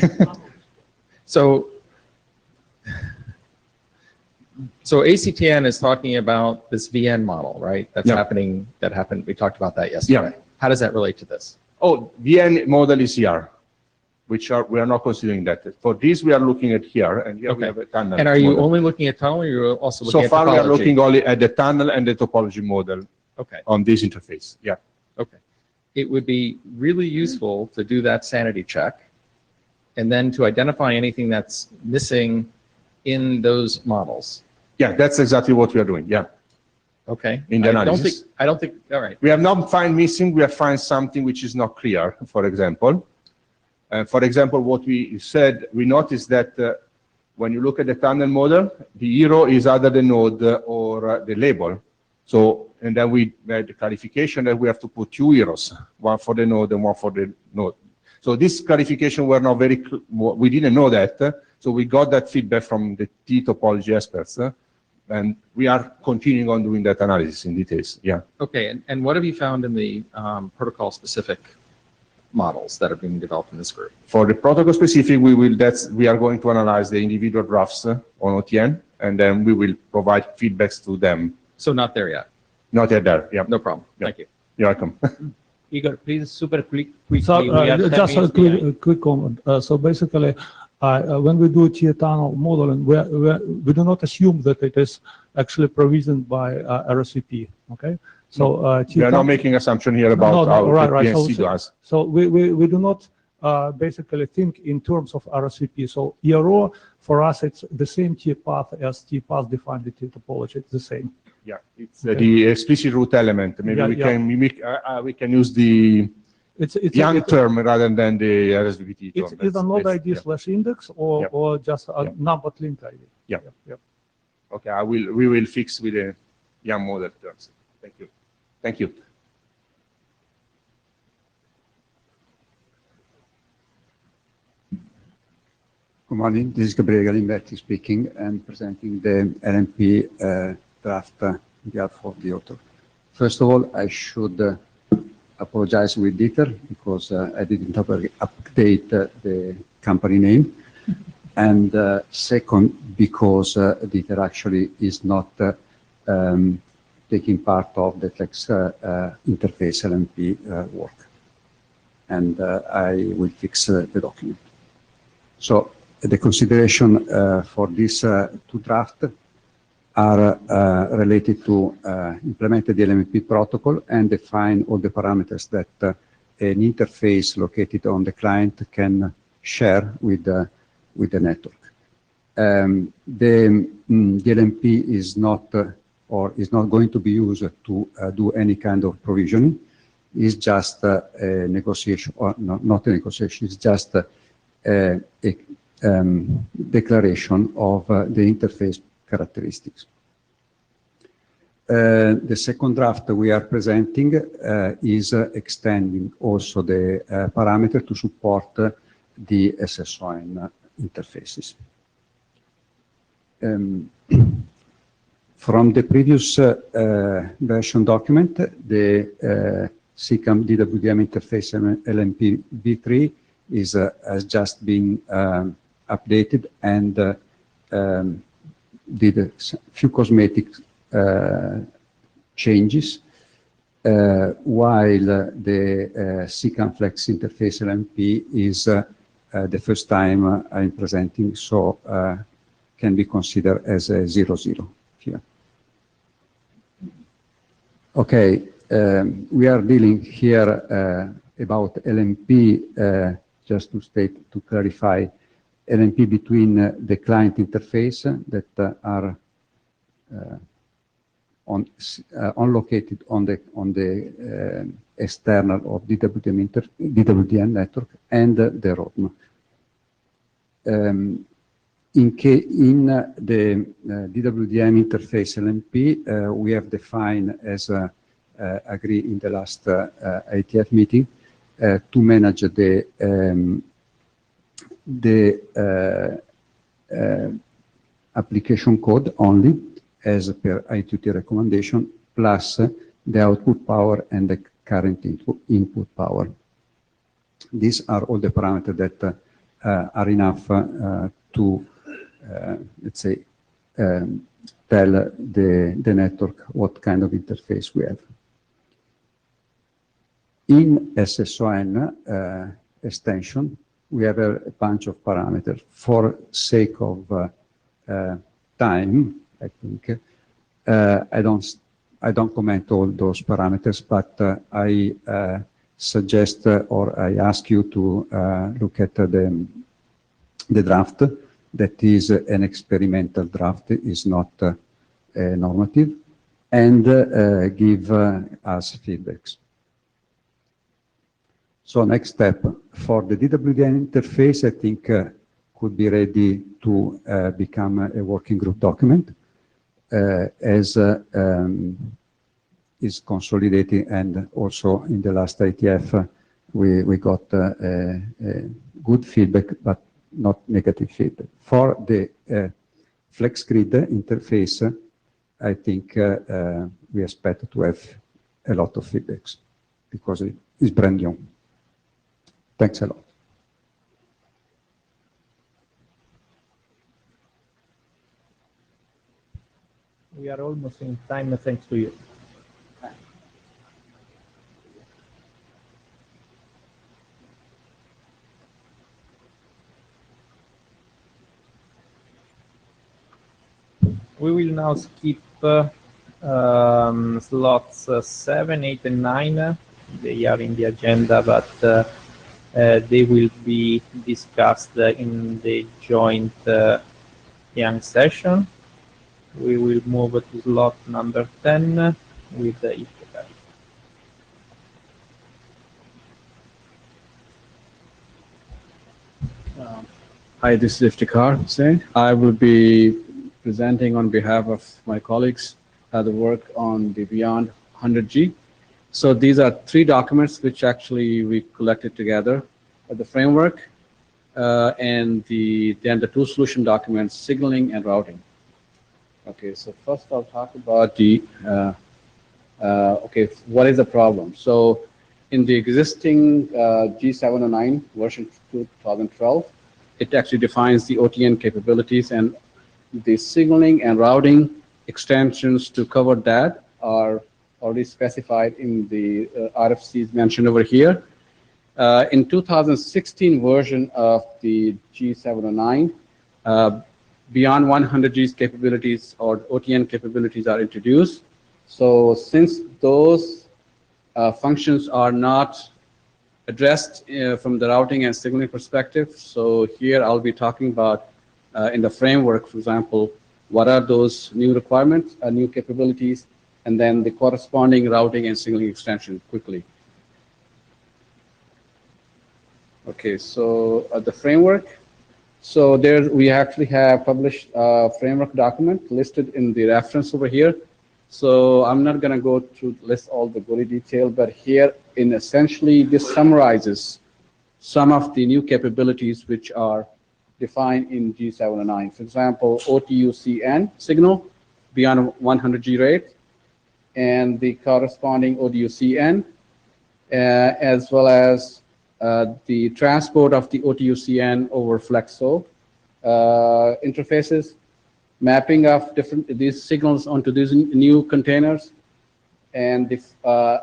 So ACTN is talking about this VN model, right? That's happening. That happened. We talked about that yesterday. How does that relate to this? Oh, VN model is here, which we are not considering that. For this, we are looking at here, and here we have a tunnel. And are you only looking at tunnel, or you're also looking at topology? So far, we are looking only at the tunnel and the topology model. On this interface. Yeah. Okay. It would be really useful to do that sanity check, and then to identify anything that's missing in those models. Yeah, that's exactly what we are doing. Yeah. Okay. In the I don't analysis. think, I don't think, all right. We have not found missing, we have found something which is not clear, for example. For example, what we said, we noticed that when you look at the tunnel model, the hero is either the node or the label. So, and then we made the clarification that we have to put two heroes, one for the node and one for the node. So this clarification were not very, we didn't know that. So we got that feedback from the T topology experts. And we are continuing on doing that analysis in details. Yeah. Okay, and what have you found in the protocol-specific models that are being developed in this group? For the protocol specific, we are going to analyze the individual drafts on OTN, and then we will provide feedbacks to them. So not there yet? Not yet there, yeah. No problem. Yeah. Thank you. You're welcome. Igor, please, super quickly. So, we are 10 just a minutes behind. quick comment. So basically, when we do tunnel modeling, we do not assume that it is actually provisioned by RSVP. Okay, so we are not making assumption here about how right. PNC does. So we do not basically think in terms of RSVP. So ERO for us it's the same T path as T path defined in T topology. It's the same. Yeah, it's the explicit root element. Maybe can mimic. We can use the young term rather than the RSVP term. It's either node ID / index or just a numbered link ID. Yeah. Okay, we will fix with the young model terms. Thank you. Thank you. Good morning. This is Gabriele Galimberti speaking and presenting the LMP draft on behalf of the author. First of all, I should apologize with Dieter because I didn't update the company name. And second, because Dieter actually is not taking part of the Flex interface LMP work. And I will fix the document. So the consideration for these two drafts are related to implement the LMP protocol and define all the parameters that an interface located on the client can share with the network. The LMP is not or is not going to be used to do any kind of provisioning. It's just a negotiation, or no, not a negotiation. It's just a declaration of the interface characteristics. The second draft we are presenting is extending also the parameter to support the SSON interfaces. From the previous version document, the Ccamp DWDM interface LMP v3 has just been updated and did a few cosmetic changes, while the Ccamp Flex interface LMP is the first time I'm presenting, so can be considered as a 0-0 here. Okay, we are dealing here about LMP, just to state, to clarify, LMP between the client interface that are located on the external of DWDM network and the ROM. In the DWDM interface LMP, we have defined, as agreed in the last IETF meeting, to manage the application code only, as per I2T recommendation, plus the output power and the current input power. These are all the parameters that are enough to, let's say, tell the network what kind of interface we have. In SSON extension, we have a bunch of parameters. For sake of time, I think, I don't comment all those parameters, but I suggest or I ask you to look at the draft. that is an experimental draft, is not normative, and give us feedbacks. So next step for the DWDN interface, I think could be ready to become a working group document as is consolidating, and also in the last IETF we got good feedback, but not negative feedback. For the FlexGrid interface, I think we expect to have a lot of feedbacks because it is brand new. Thanks a lot. We are almost in time, thanks to you. We will now skip slots 7, 8, and 9. They are in the agenda, but they will be discussed in the joint young session. We will move to slot number 10 with the IETF. Hi, this is Iftikhar Hussain. I will be presenting on behalf of my colleagues the work on the Beyond 100G. So these are 3 documents which actually we collected together: the framework and then the 2 solution documents, signaling and routing. Okay, so first I'll talk about the, okay, what is the problem? So in the existing G709 version 2012, it actually defines the OTN capabilities, and the signaling and routing extensions to cover that are already specified in the RFCs mentioned over here. In 2016 version of the G709, Beyond 100G's capabilities or OTN capabilities are introduced. So since those functions are not addressed from the routing and signaling perspective, so here I'll be talking about in the framework, for example, what are those new requirements, new capabilities, and then the corresponding routing and signaling extension quickly. Okay, so the framework. So there we actually have published a framework document listed in the reference over here. So I'm not going to go through list all the gory detail, but here in essentially this summarizes some of the new capabilities which are defined in G709. For example, OTUCN signal beyond 100G rate, and the corresponding ODUCN, as well as the transport of the OTUCN over FlexO interfaces, mapping of these signals onto these new containers, and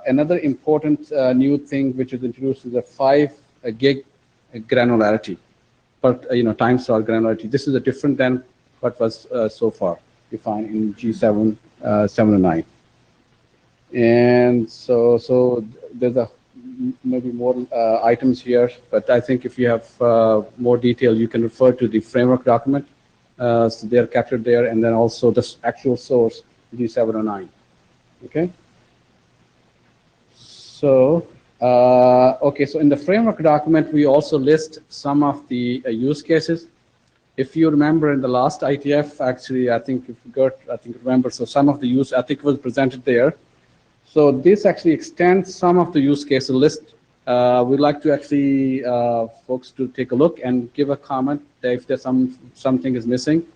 another important new thing which is introduced is a 5 gig granularity, but time star granularity. This is different than what was so far defined in G709. And so there's maybe more items here, but I think if you have more detail, you can refer to the framework document. So they're captured there, and then also the actual source, G709. Okay. So, okay, so in the framework document, we also list some of the use cases. If you remember in the last IETF, actually, I think if you got, remember, so some of the use, I think was presented there. So this actually extends some of the use case list. We'd like to actually folks to take a look and give a comment if there's something is missing.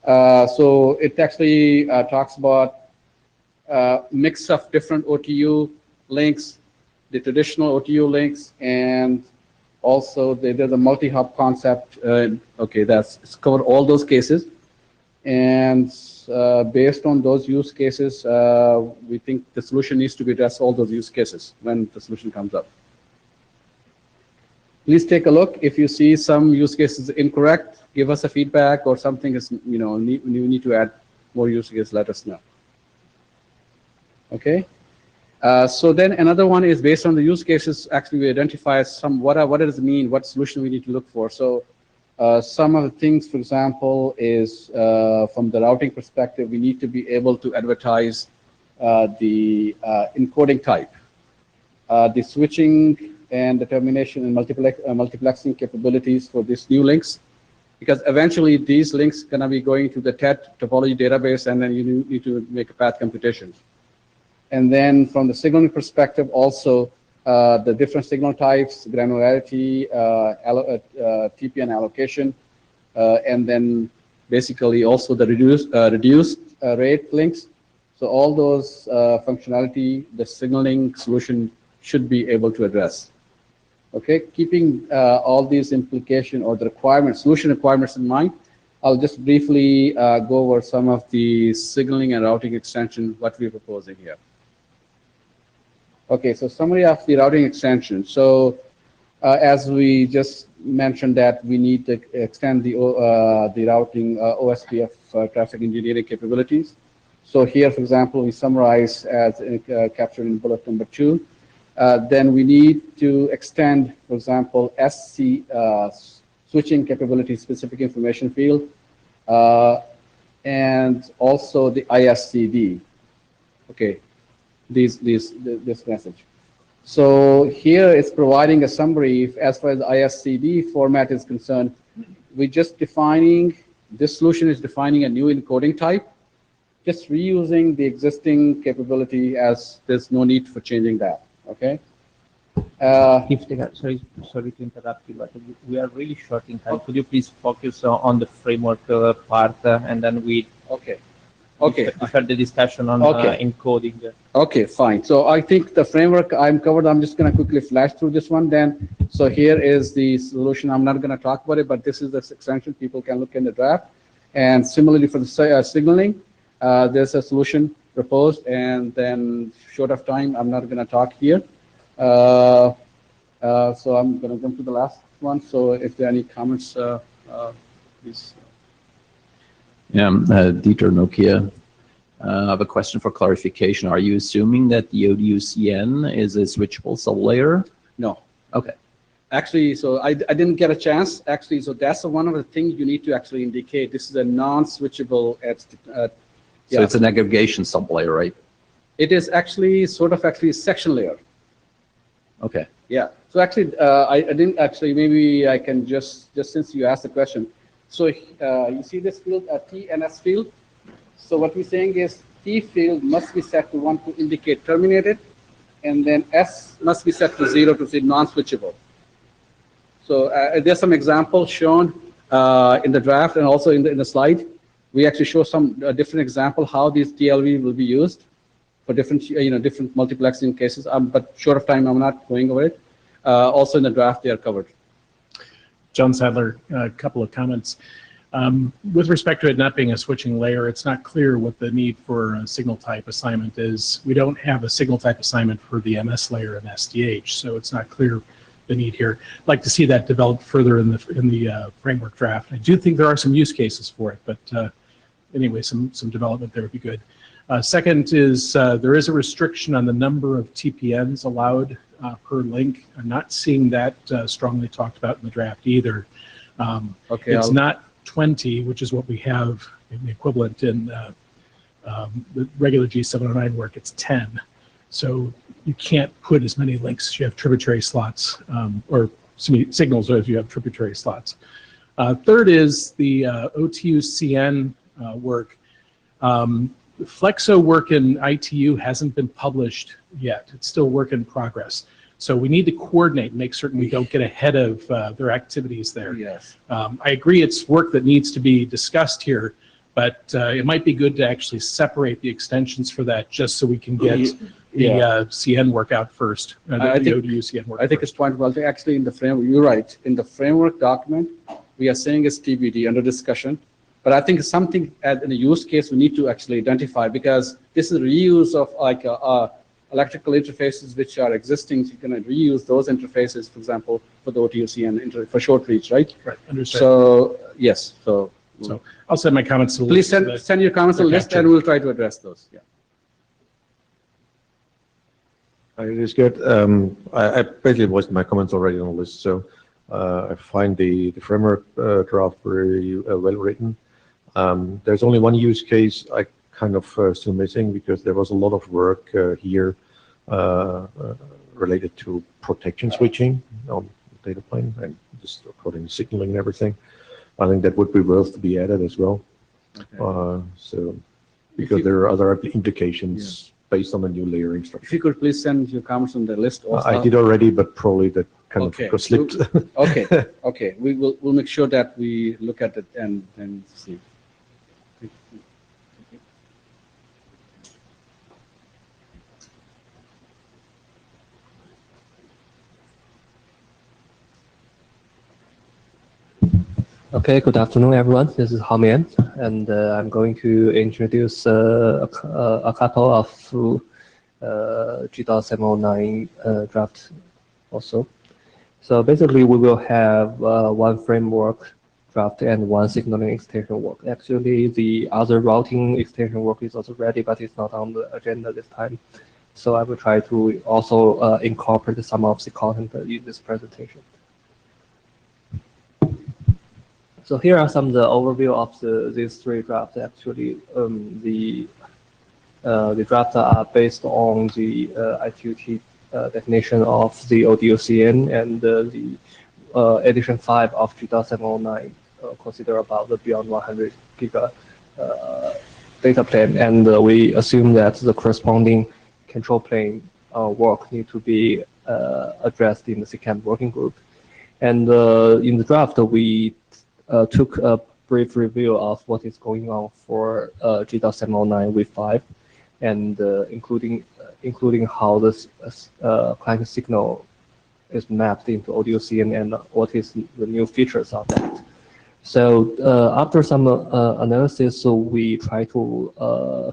So it actually talks about mix of different OTU links, the traditional OTU links, and also there's a multi-hub concept. Okay, it's covered all those cases. And based on those use cases, we think the solution needs to be address all those use cases when the solution comes up. Please take a look. If you see some use cases incorrect, give us a feedback, or something is, you need to add more use cases, let us know. Okay. So then another one is based on the use cases. Actually, we identify what does it mean, what solution we need to look for. So Some of the things, for example, is from the routing perspective, we need to be able to advertise the encoding type, the switching and the termination and multiplexing capabilities for these new links, because eventually these links are going to be going to the TET topology database, and then you need to make a path computation. And then from the signaling perspective, also the different signal types, granularity, TPN allocation, and then basically also the reduced rate links. So all those functionality, the signaling solution should be able to address. Okay, keeping all these implications or the requirements, solution requirements in mind, I'll just briefly go over some of the signaling and routing extension, what we're proposing here. Okay, so summary of the routing extension. So as we just mentioned that we need to extend the routing OSPF traffic engineering capabilities. So here, for example, we summarize as captured in bullet number 2. Then we need to extend, for example, SC switching capability specific information field, and also the ISCD. Okay, this message. So here it's providing a summary as far as the ISCD format is concerned. We just defining, this solution is defining a new encoding type, just reusing the existing capability as there's no need for changing that. Okay. Sorry to interrupt you, but we are really short in time. Could you please focus on the framework part, and then we start the discussion on encoding. Okay, fine. So I think the framework I'm covered. I'm just going to quickly flash through this one then. So here is the solution. I'm not going to talk about it, but this is the extension. People can look in the draft. And similarly for the signaling, there's a solution proposed, and then short of time, I'm not going to talk here. So I'm going to jump to the last one. So if there are any comments, please. Yeah, Dieter Nokia. I have a question for clarification. Are you assuming that the ODU-CN is a switchable sublayer? No. Okay. Actually, so I didn't get a chance. Actually, so that's one of the things you need to actually indicate. This is a non-switchable. So it's an aggregation sublayer, right? It is actually sort of actually a section layer. Okay. Yeah. So actually, I didn't actually. Maybe I can just since you asked the question. So you see this field, T and S field. So what we're saying is T field must be set to 1 to indicate terminated, and then S must be set to 0 to say non-switchable. So there's some examples shown in the draft and also in the slide. We actually show some different example how these TLV will be used for different different multiplexing cases. But short of time, I'm not going over it. Also in the draft, they are covered. John Sadler, a couple of comments. With respect to it not being a switching layer, it's not clear what the need for a signal type assignment is. We don't have a signal type assignment for the MS layer and SDH, so it's not clear the need here. I'd like to see that developed further in the framework draft. I do think there are some use cases for it, but anyway, some development there would be good. Second is there is a restriction on the number of TPNs allowed per link. I'm not seeing that strongly talked about in the draft either. It's not 20, which is what we have in the equivalent in the regular G709 work. It's 10. So you can't put as many links as you have tributary slots, or signals as you have tributary slots. Third is the OTU-CN work. Flexo work in ITU hasn't been published yet. It's still work in progress. So we need to coordinate, make certain we don't get ahead of their activities there. Yes. I agree it's work that needs to be discussed here, but it might be good to actually separate the extensions for that just so we can get the CN work out first, the ODU CN work. I think it's point well. Actually, in the framework, you're right. In the framework document, we are saying it's TBD under discussion. But I think it's something in a use case we need to actually identify, because this is reuse of like electrical interfaces which are existing. So you can reuse those interfaces, for example, for the OTU-CN for short reach, right? Right. Understood. So yes. So I'll send my comments to the list. Please send your comments to the list, and we'll try to address those. Yeah. It is good. I basically voiced my comments already on the list. So I find the framework draft very well written. There's only one use case I kind of still missing, because there was a lot of work here related to protection switching on the data plane and just according to signaling and everything. I think that would be worth to be added as well. Okay. So, because there are other implications based on the new layering structure. If you could please send your comments on the list also. I did already, but probably that kind Okay. of got slipped. Okay, okay. We'll make sure that we look at it and see. Okay, good afternoon, everyone. This is Hao Mian, and I'm going to introduce a couple of G.709 draft also. So basically, we will have one framework draft and one signaling extension work. Actually, the other routing extension work is also ready, but it's not on the agenda this time. So I will try to also incorporate some of the content in this presentation. So here are some of the overview of these three drafts. Actually, the drafts are based on the IETF definition of the ODOCN and the edition 5 of G.709 consider about the beyond 100 giga data plane, and we assume that the corresponding control plane work need to be addressed in the Ccamp working group. And in the draft, we took a brief review of what is going on for G.709 with 5, and including how this client signal is mapped into ODOCN and what is the new features of that. So after some analysis, so we try to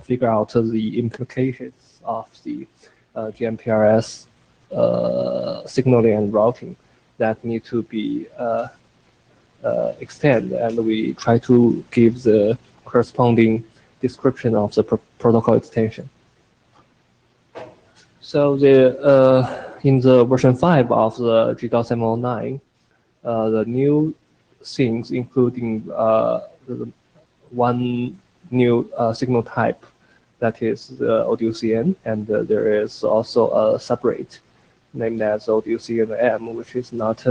figure out the implications of the GMPRS signaling and routing that need to be extend, and we try to give the corresponding description of the protocol extension. So in the version 5 of the G.709, the new things including one new signal type, that is the ODOCN, and there is also a separate named as ODOCN-M, which is not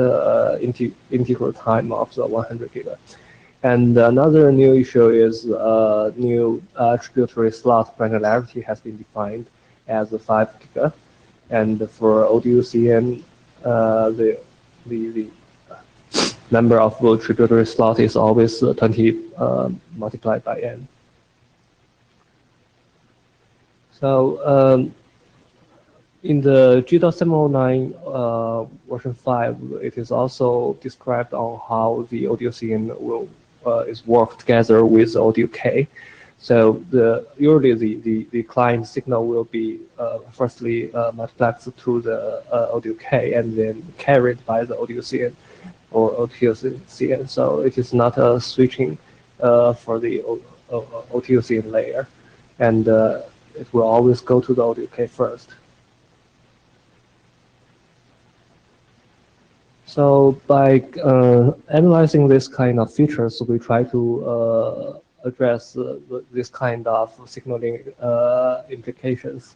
integral time of the 100 giga. And another new issue is new tributary slot granularity has been defined as 5 giga, and for ODOCN, the number of tributary slot is always 20 multiplied by n. So in the G.709 version 5, it is also described on how the ODOCN will is work together with ODOK. So usually the client signal will be firstly multiplexed to the ODOK and then carried by the ODOCN or OTOCN. So it is not a switching for the OTOCN layer, and it will always go to the ODOK first. So by analyzing this kind of features, we try to address this kind of signaling implications.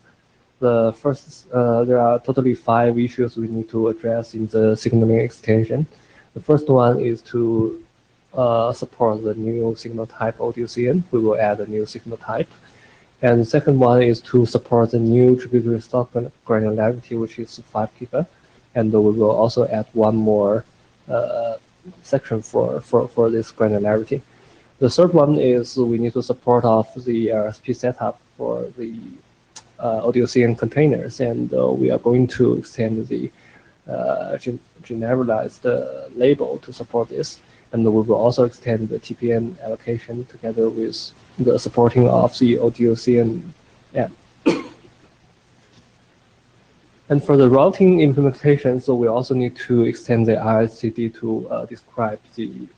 The first, there are totally 5 issues we need to address in the signaling extension. The first one is to support the new signal type ODOCN. We will add a new signal type. And the second one is to support the new tributary slot granularity, which is 5 giga. And we will also add one more section for this granularity. The third one is we need to support of the RSP setup for the ODOCN containers, and we are going to extend the generalized label to support this. And we will also extend the TPN allocation together with the supporting of the ODOCN-M. And for the routing implementation, so we also need to extend the RSCD to describe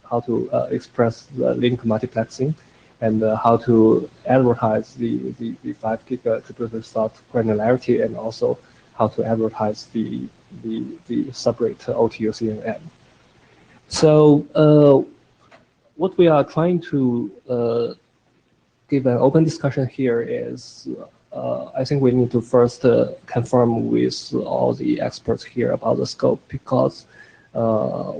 how to express the link multiplexing and how to advertise the 5 giga tributary slot granularity, and also how to advertise the separate OTOCN-M. So what we are trying to give an open discussion here is, I think we need to first confirm with all the experts here about the scope, because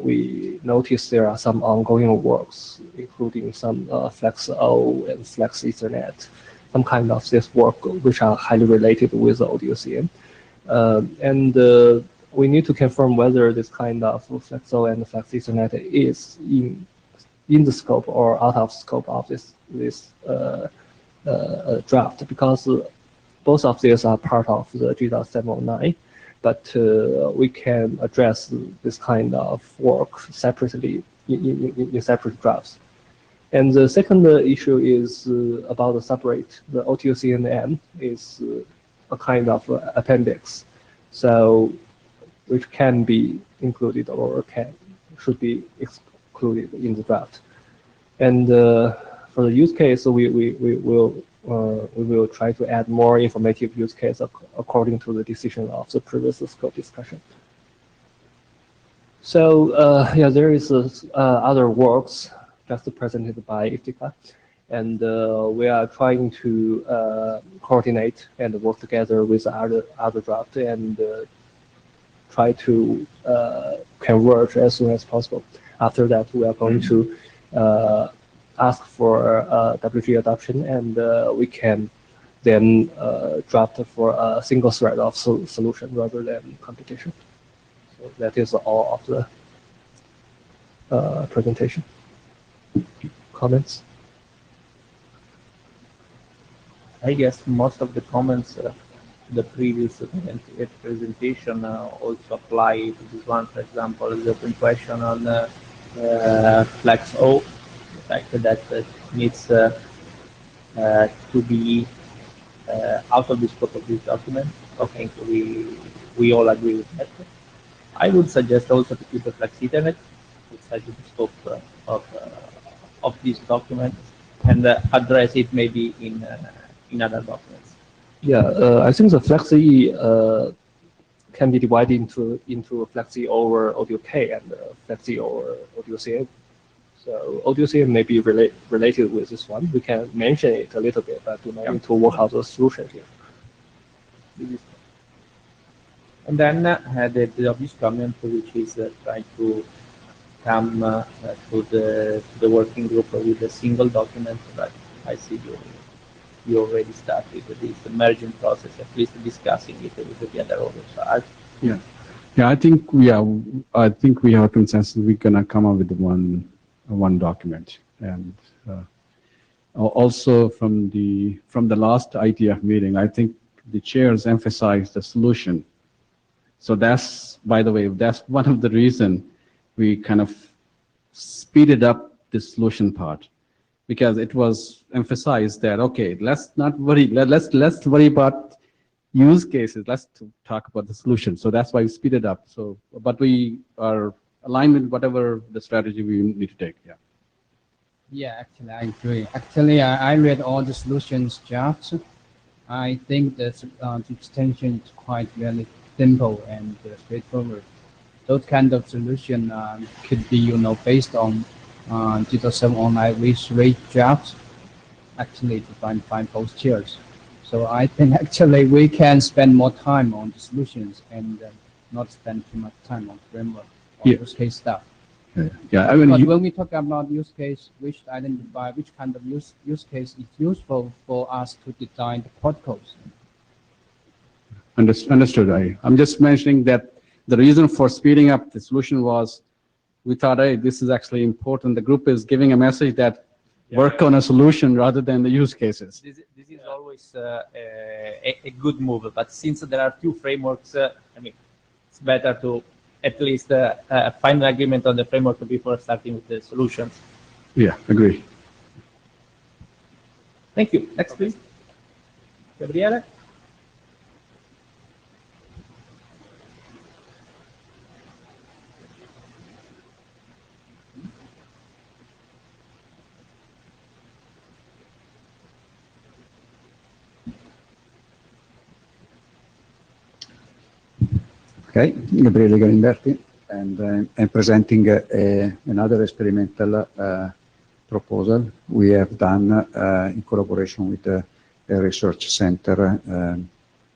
we notice there are some ongoing works, including some Flex-O and Flex Ethernet, some kind of this work which are highly related with ODOCM. And we need to confirm whether this kind of Flex-O and Flex Ethernet is in the scope or out of scope of this draft, because both of these are part of the G.709, but we can address this kind of work separately in separate drafts. And the second issue is about the subrate. The OTOCNM is a kind of appendix, so which can be included or should be excluded in the draft. And for the use case, we will try to add more informative use case according to the decision of the previous scope discussion. So yeah, there is other works just presented by IFTICA, and we are trying to coordinate and work together with other draft and try to converge as soon as possible. After that, we are going to ask for WG adoption, and we can then draft for a single thread of solution rather than competition. So that is all of the presentation. Comments? I guess most of the comments the previous presentation also apply to this one. For example, the open question on Flex-O, the fact that it needs to be out of the scope of this document. I think we all agree with that. I would suggest also to keep the Flex Ethernet outside the scope of this document and address it maybe in other documents. Yeah, I think the Flex-E can be divided into Flex-E over Audio-K and Flex-E over Audio-CM. So Audio-CM may be related with this one. We can mention it a little bit, but we might need to work out the solution here. And then the obvious comment, which is trying to come to the working group with a single document. But I see you already started this merging process, at least discussing it with the other owners. Yeah, I think we have a consensus. We're gonna come up with one document, and also from the last IETF meeting, I think the chairs emphasized the solution. So that's, by the way, that's one of the reason we kind of speeded up the solution part, because it was emphasized that, okay, let's not worry, let's worry about use cases, let's talk about the solution. So that's why we speeded up. So, but we are aligned with whatever the strategy we need to take. Yeah. Yeah, actually, I agree. Actually, I read all the solutions drafts. I think that the extension is quite really simple and straightforward. Those kind of solution could be, based on G.709 with rate drafts, actually to find both chairs. So I think actually we can spend more time on the solutions and not spend too much time on framework or use case stuff. Yeah, I mean, but when we talk about use case, we should identify which kind of use case is useful for us to design the protocols. Understood. I'm just mentioning that the reason for speeding up the solution was we thought, hey, this is actually important. The group is giving a message that work on a solution rather than the use cases. This is always a good move, but since there are two frameworks, I mean, it's better to at least find an agreement on the framework before starting with the solutions. Yeah, agree. Thank you. Next, please. Gabriele. Okay, Gabriele Galimberti. and I'm presenting another experimental proposal we have done in collaboration with a research center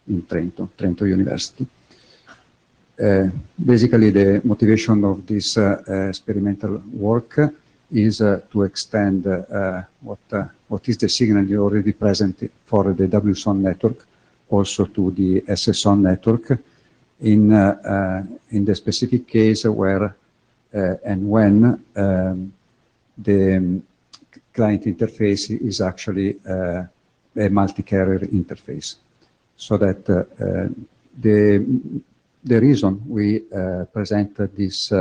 in Trento University. Basically, the motivation of this experimental work is to extend what is the signal already present for the WSON network also to the SSON network in the specific case where and when the client interface is actually a multi-carrier interface. So that the reason we presented this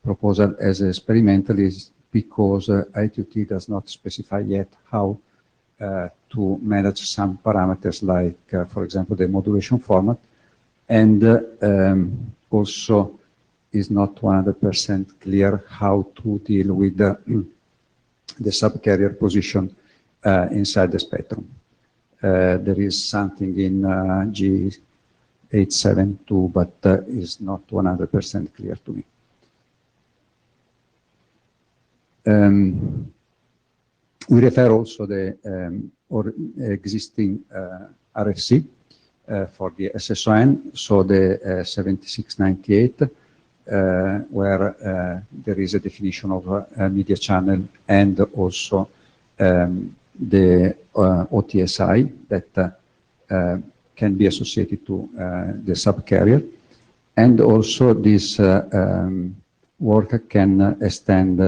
proposal as experimental is because IETF does not specify yet how to manage some parameters like, for example, the modulation format, and also is not 100% clear how to deal with the subcarrier position inside the spectrum. There is something in G872, but is not 100% clear to me. We refer also the existing RFC for the SSON, so the 7698, where there is a definition of a media channel and also the OTSI that can be associated to the subcarrier. And also this work can extend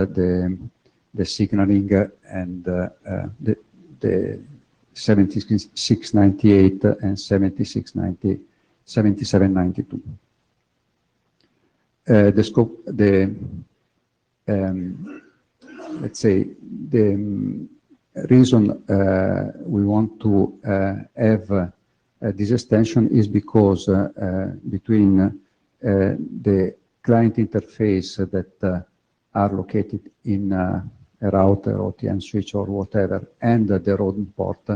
the signaling and the 7698 and 7792. The scope, let's say, the reason we want to have this extension is because between the client interface that are located in a router, OTN switch or whatever, and the roaming port,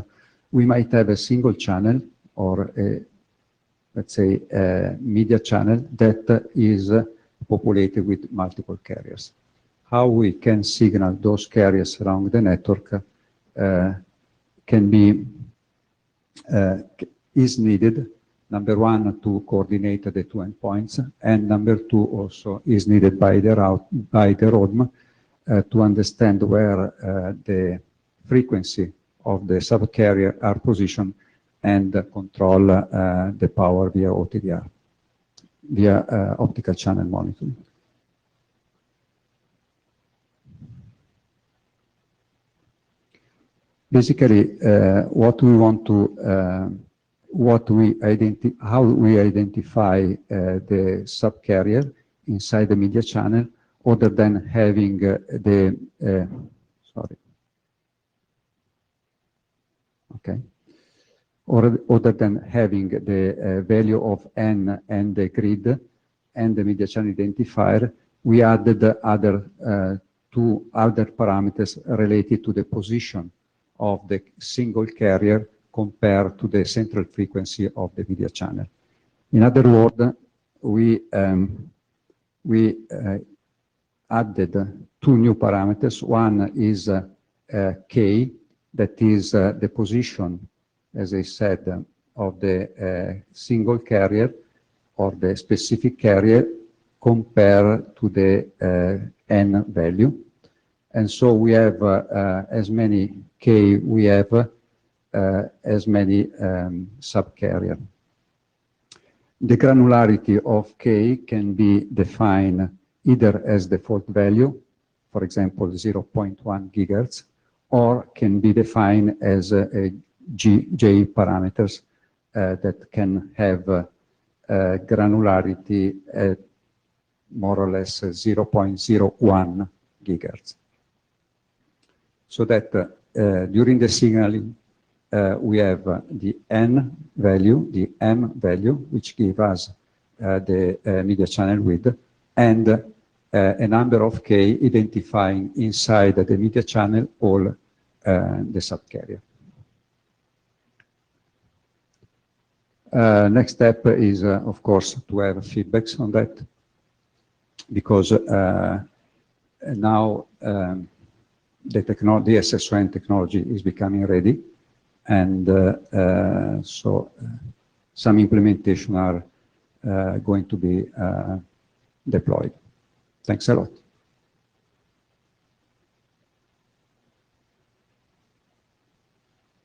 we might have a single channel or let's say a media channel that is populated with multiple carriers. How we can signal those carriers around the network can be is needed. Number one, to coordinate the two endpoints, and number two also is needed by the ROADM to understand where the frequency of the subcarrier are positioned and control the power via OTDR, via optical channel monitoring. Basically, what we want to how we identify the subcarrier inside the media channel, other than having other than having the value of n and the grid and the media channel identifier, we added two other parameters related to the position of the single carrier compared to the central frequency of the media channel. In other words, we added two new parameters. One is K, that is the position, as I said, of the single carrier or the specific carrier compared to the N value. And so we have as many K we have as many subcarrier. The granularity of K can be defined either as default value, for example, 0.1 gigahertz, or can be defined as J parameters that can have granularity at more or less 0.01 gigahertz. So that during the signaling, we have the N value, the M value, which give us the media channel width, and a number of K identifying inside the media channel all the subcarrier. Next step is, of course, to have feedbacks on that. because now the SSON technology is becoming ready, and so some implementation are going to be deployed. Thanks a lot.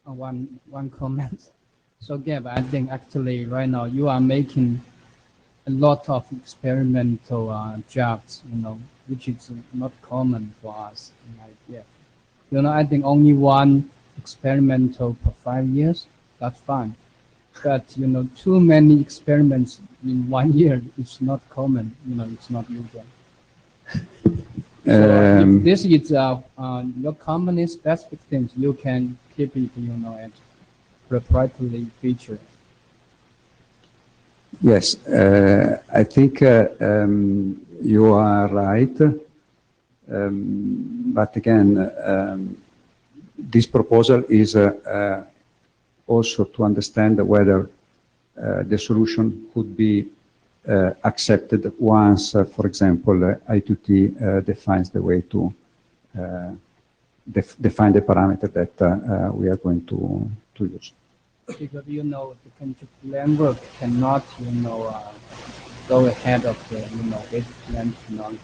One comment. So Gab, I think actually right now you are making a lot of experimental jobs, which is not common for us in IETF. I think only one experimental per 5 years, that's fine. But too many experiments in 1 year is not common. It's not usual. So if this is your company's specific things, you can keep it, as proprietary feature. Yes, I think you are right. But again, this proposal is also to understand whether the solution could be accepted once, for example, I2T defines the way to define the parameter that we are going to use. Because the country plan work cannot go ahead of the data plan technologies.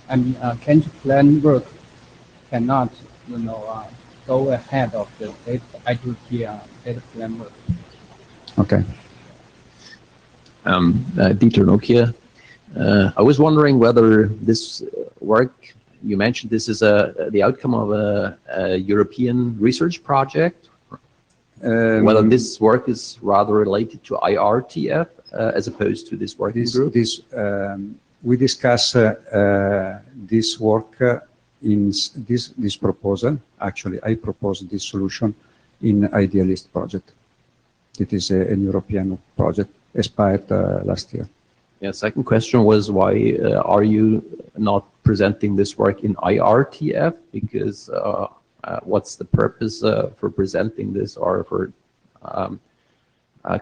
I mean, country plan work cannot go ahead of the I2T data plan work. Okay. Dieter Nokia. I was wondering whether this work, you mentioned this is the outcome of a European research project, whether this work is rather related to IRTF as opposed to this working group? We discuss this work in this proposal. Actually, I proposed this solution in Idealist project. It is a European project expired last year. Yeah, second question was why are you not presenting this work in IRTF? Because what's the purpose for presenting this or for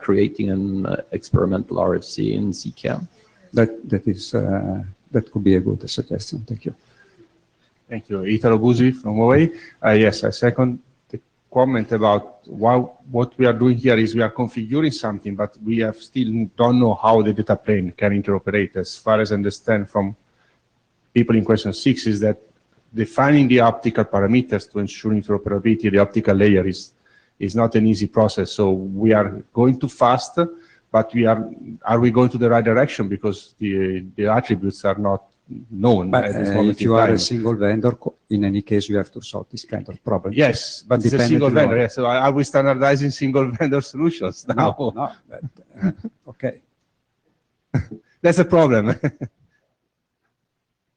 creating an experimental RFC in Ccamp? That could be a good suggestion. Thank you. Thank you. Italo Busi from Huawei. Yes, I second the comment about what we are doing here is we are configuring something, but we have still don't know how the data plane can interoperate. As far as I understand from people in question 6 is that defining the optical parameters to ensure interoperability, the optical layer is not an easy process. So we are going too fast, but are we going to the right direction because the attributes are not known But at this moment if you are a single vendor, in any case, you have to solve this kind of problem. Yes, but it's a single vendor. Yes. So are we standardizing single vendor solutions now? No. But, okay. That's a problem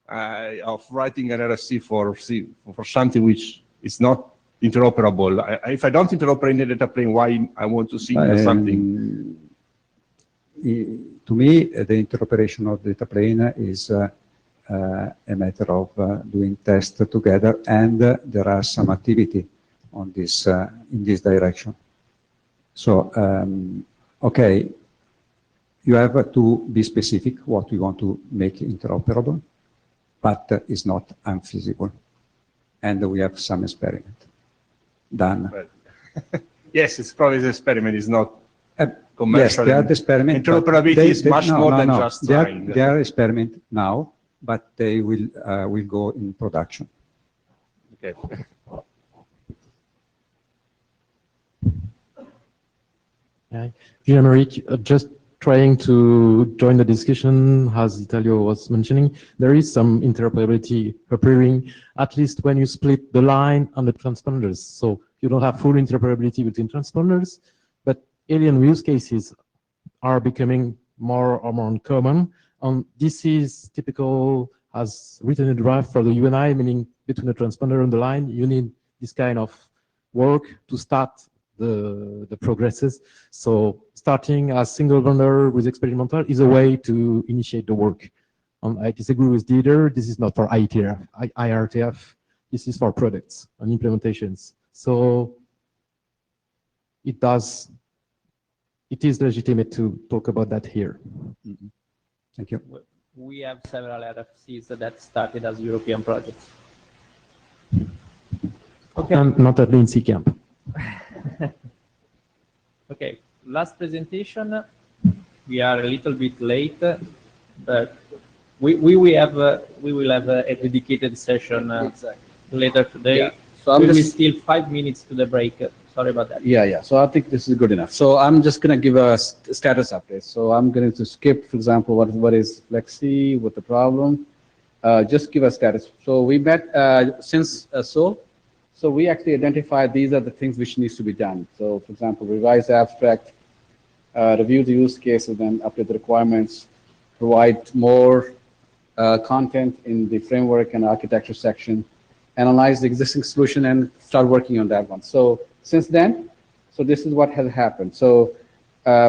of writing an RFC for something which is not interoperable. If I don't interoperate in the data plane, why I want to see something? To me, the interoperation of the data plane is a matter of doing tests together, and there are some activity on this in this direction. So, okay, you have to be specific what you want to make interoperable, but it's not unfeasible, and we have some experiment done. Right. Yes, it's probably the experiment is not commercial. Yes, they are the experiment. Interoperability is much more than just trying. They are experiment now, but they will go in production. Okay. Hi, Jean-Marie, just trying to join the discussion, as Italio was mentioning, there is some interoperability appearing, at least when you split the line and the transponders. So you don't have full interoperability between transponders, but alien use cases are becoming more and more common. And this is typical as written in the draft for the UNI, meaning between the transponder and the line, you need this kind of work to start the progresses. So starting as single vendor with experimental is a way to initiate the work. I disagree with Dieter, this is not for IRTF, this is for products and implementations. So it is legitimate to talk about that here. Mm-hmm. Thank you. We have several RFCs that started as European projects. Okay. And not at the Ccamp. Okay, last presentation. We are a little bit late, but we will have a dedicated session later today. Yeah. So I'm we will just still 5 minutes to the break. Sorry about that. Yeah. So I think this is good enough. So I'm just going to give a status update. So I'm going to skip, for example, what is Flexi, what the problem, just give a status. So we met since so we actually identified these are the things which needs to be done. So for example, revise the abstract, review the use cases, and update the requirements, provide more content in the framework and architecture section, analyze the existing solution, and start working on that one. So since then, so this is what has happened. So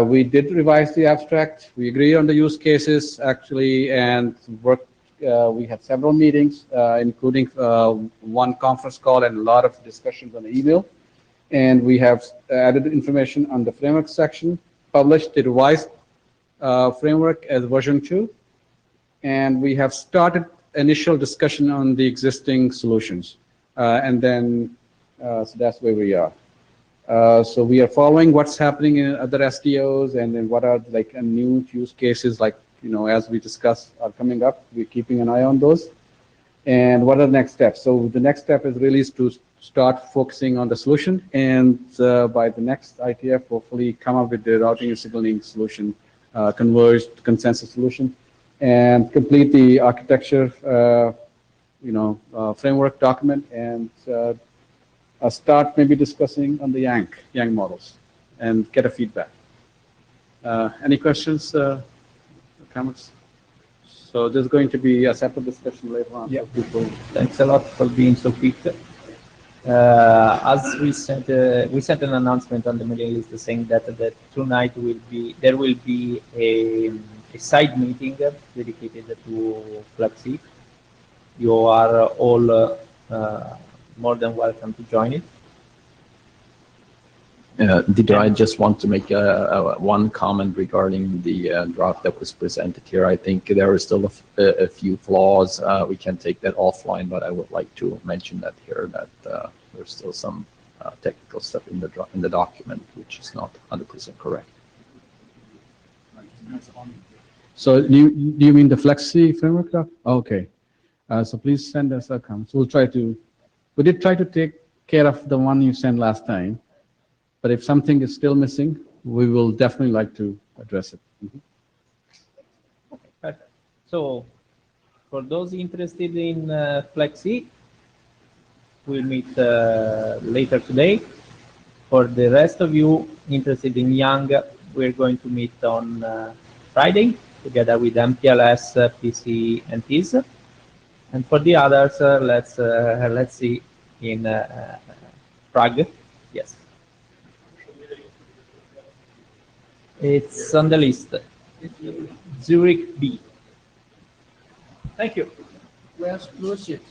we did revise the abstract. We agreed on the use cases actually, and worked. We had several meetings, including one conference call and a lot of discussions on email. And we have added information on the framework section, published the revised framework as version 2, and we have started initial discussion on the existing solutions. And then, so that's where we are. So we are following what's happening in other SDOs, and then what are like new use cases, like, as we discussed, are coming up. We're keeping an eye on those. And what are the next steps? So the next step is really to start focusing on the solution, and by the next IETF, hopefully come up with the routing and signaling solution, converged consensus solution, and complete the architecture, framework document, and start maybe discussing on the Yang models, and get a feedback. Any questions, comments? So there's going to be a separate discussion later on. Yeah. Thanks a lot for being so quick. As we sent an announcement on the mailing list saying that tonight there will be a side meeting dedicated to Flexi. You are all more than welcome to join it. I just want to make one comment regarding the draft that was presented here. I think there are still a few flaws. We can take that offline, but I would like to mention that here, that there's still some technical stuff in the document which is not 100% correct. So do you mean the Flexi framework doc? Okay. So please send us a comment. So we did try to take care of the one you sent last time. But if something is still missing, we will definitely like to address it. Okay, perfect. So for those interested in Flexi, we'll meet later today. For the rest of you interested in Yang, we're going to meet on Friday together with MPLS, PC, and TIS. And for the others, let's see in Prague. Yes. It's on the list. Zurich B. Thank you. Where's Blue Sheet?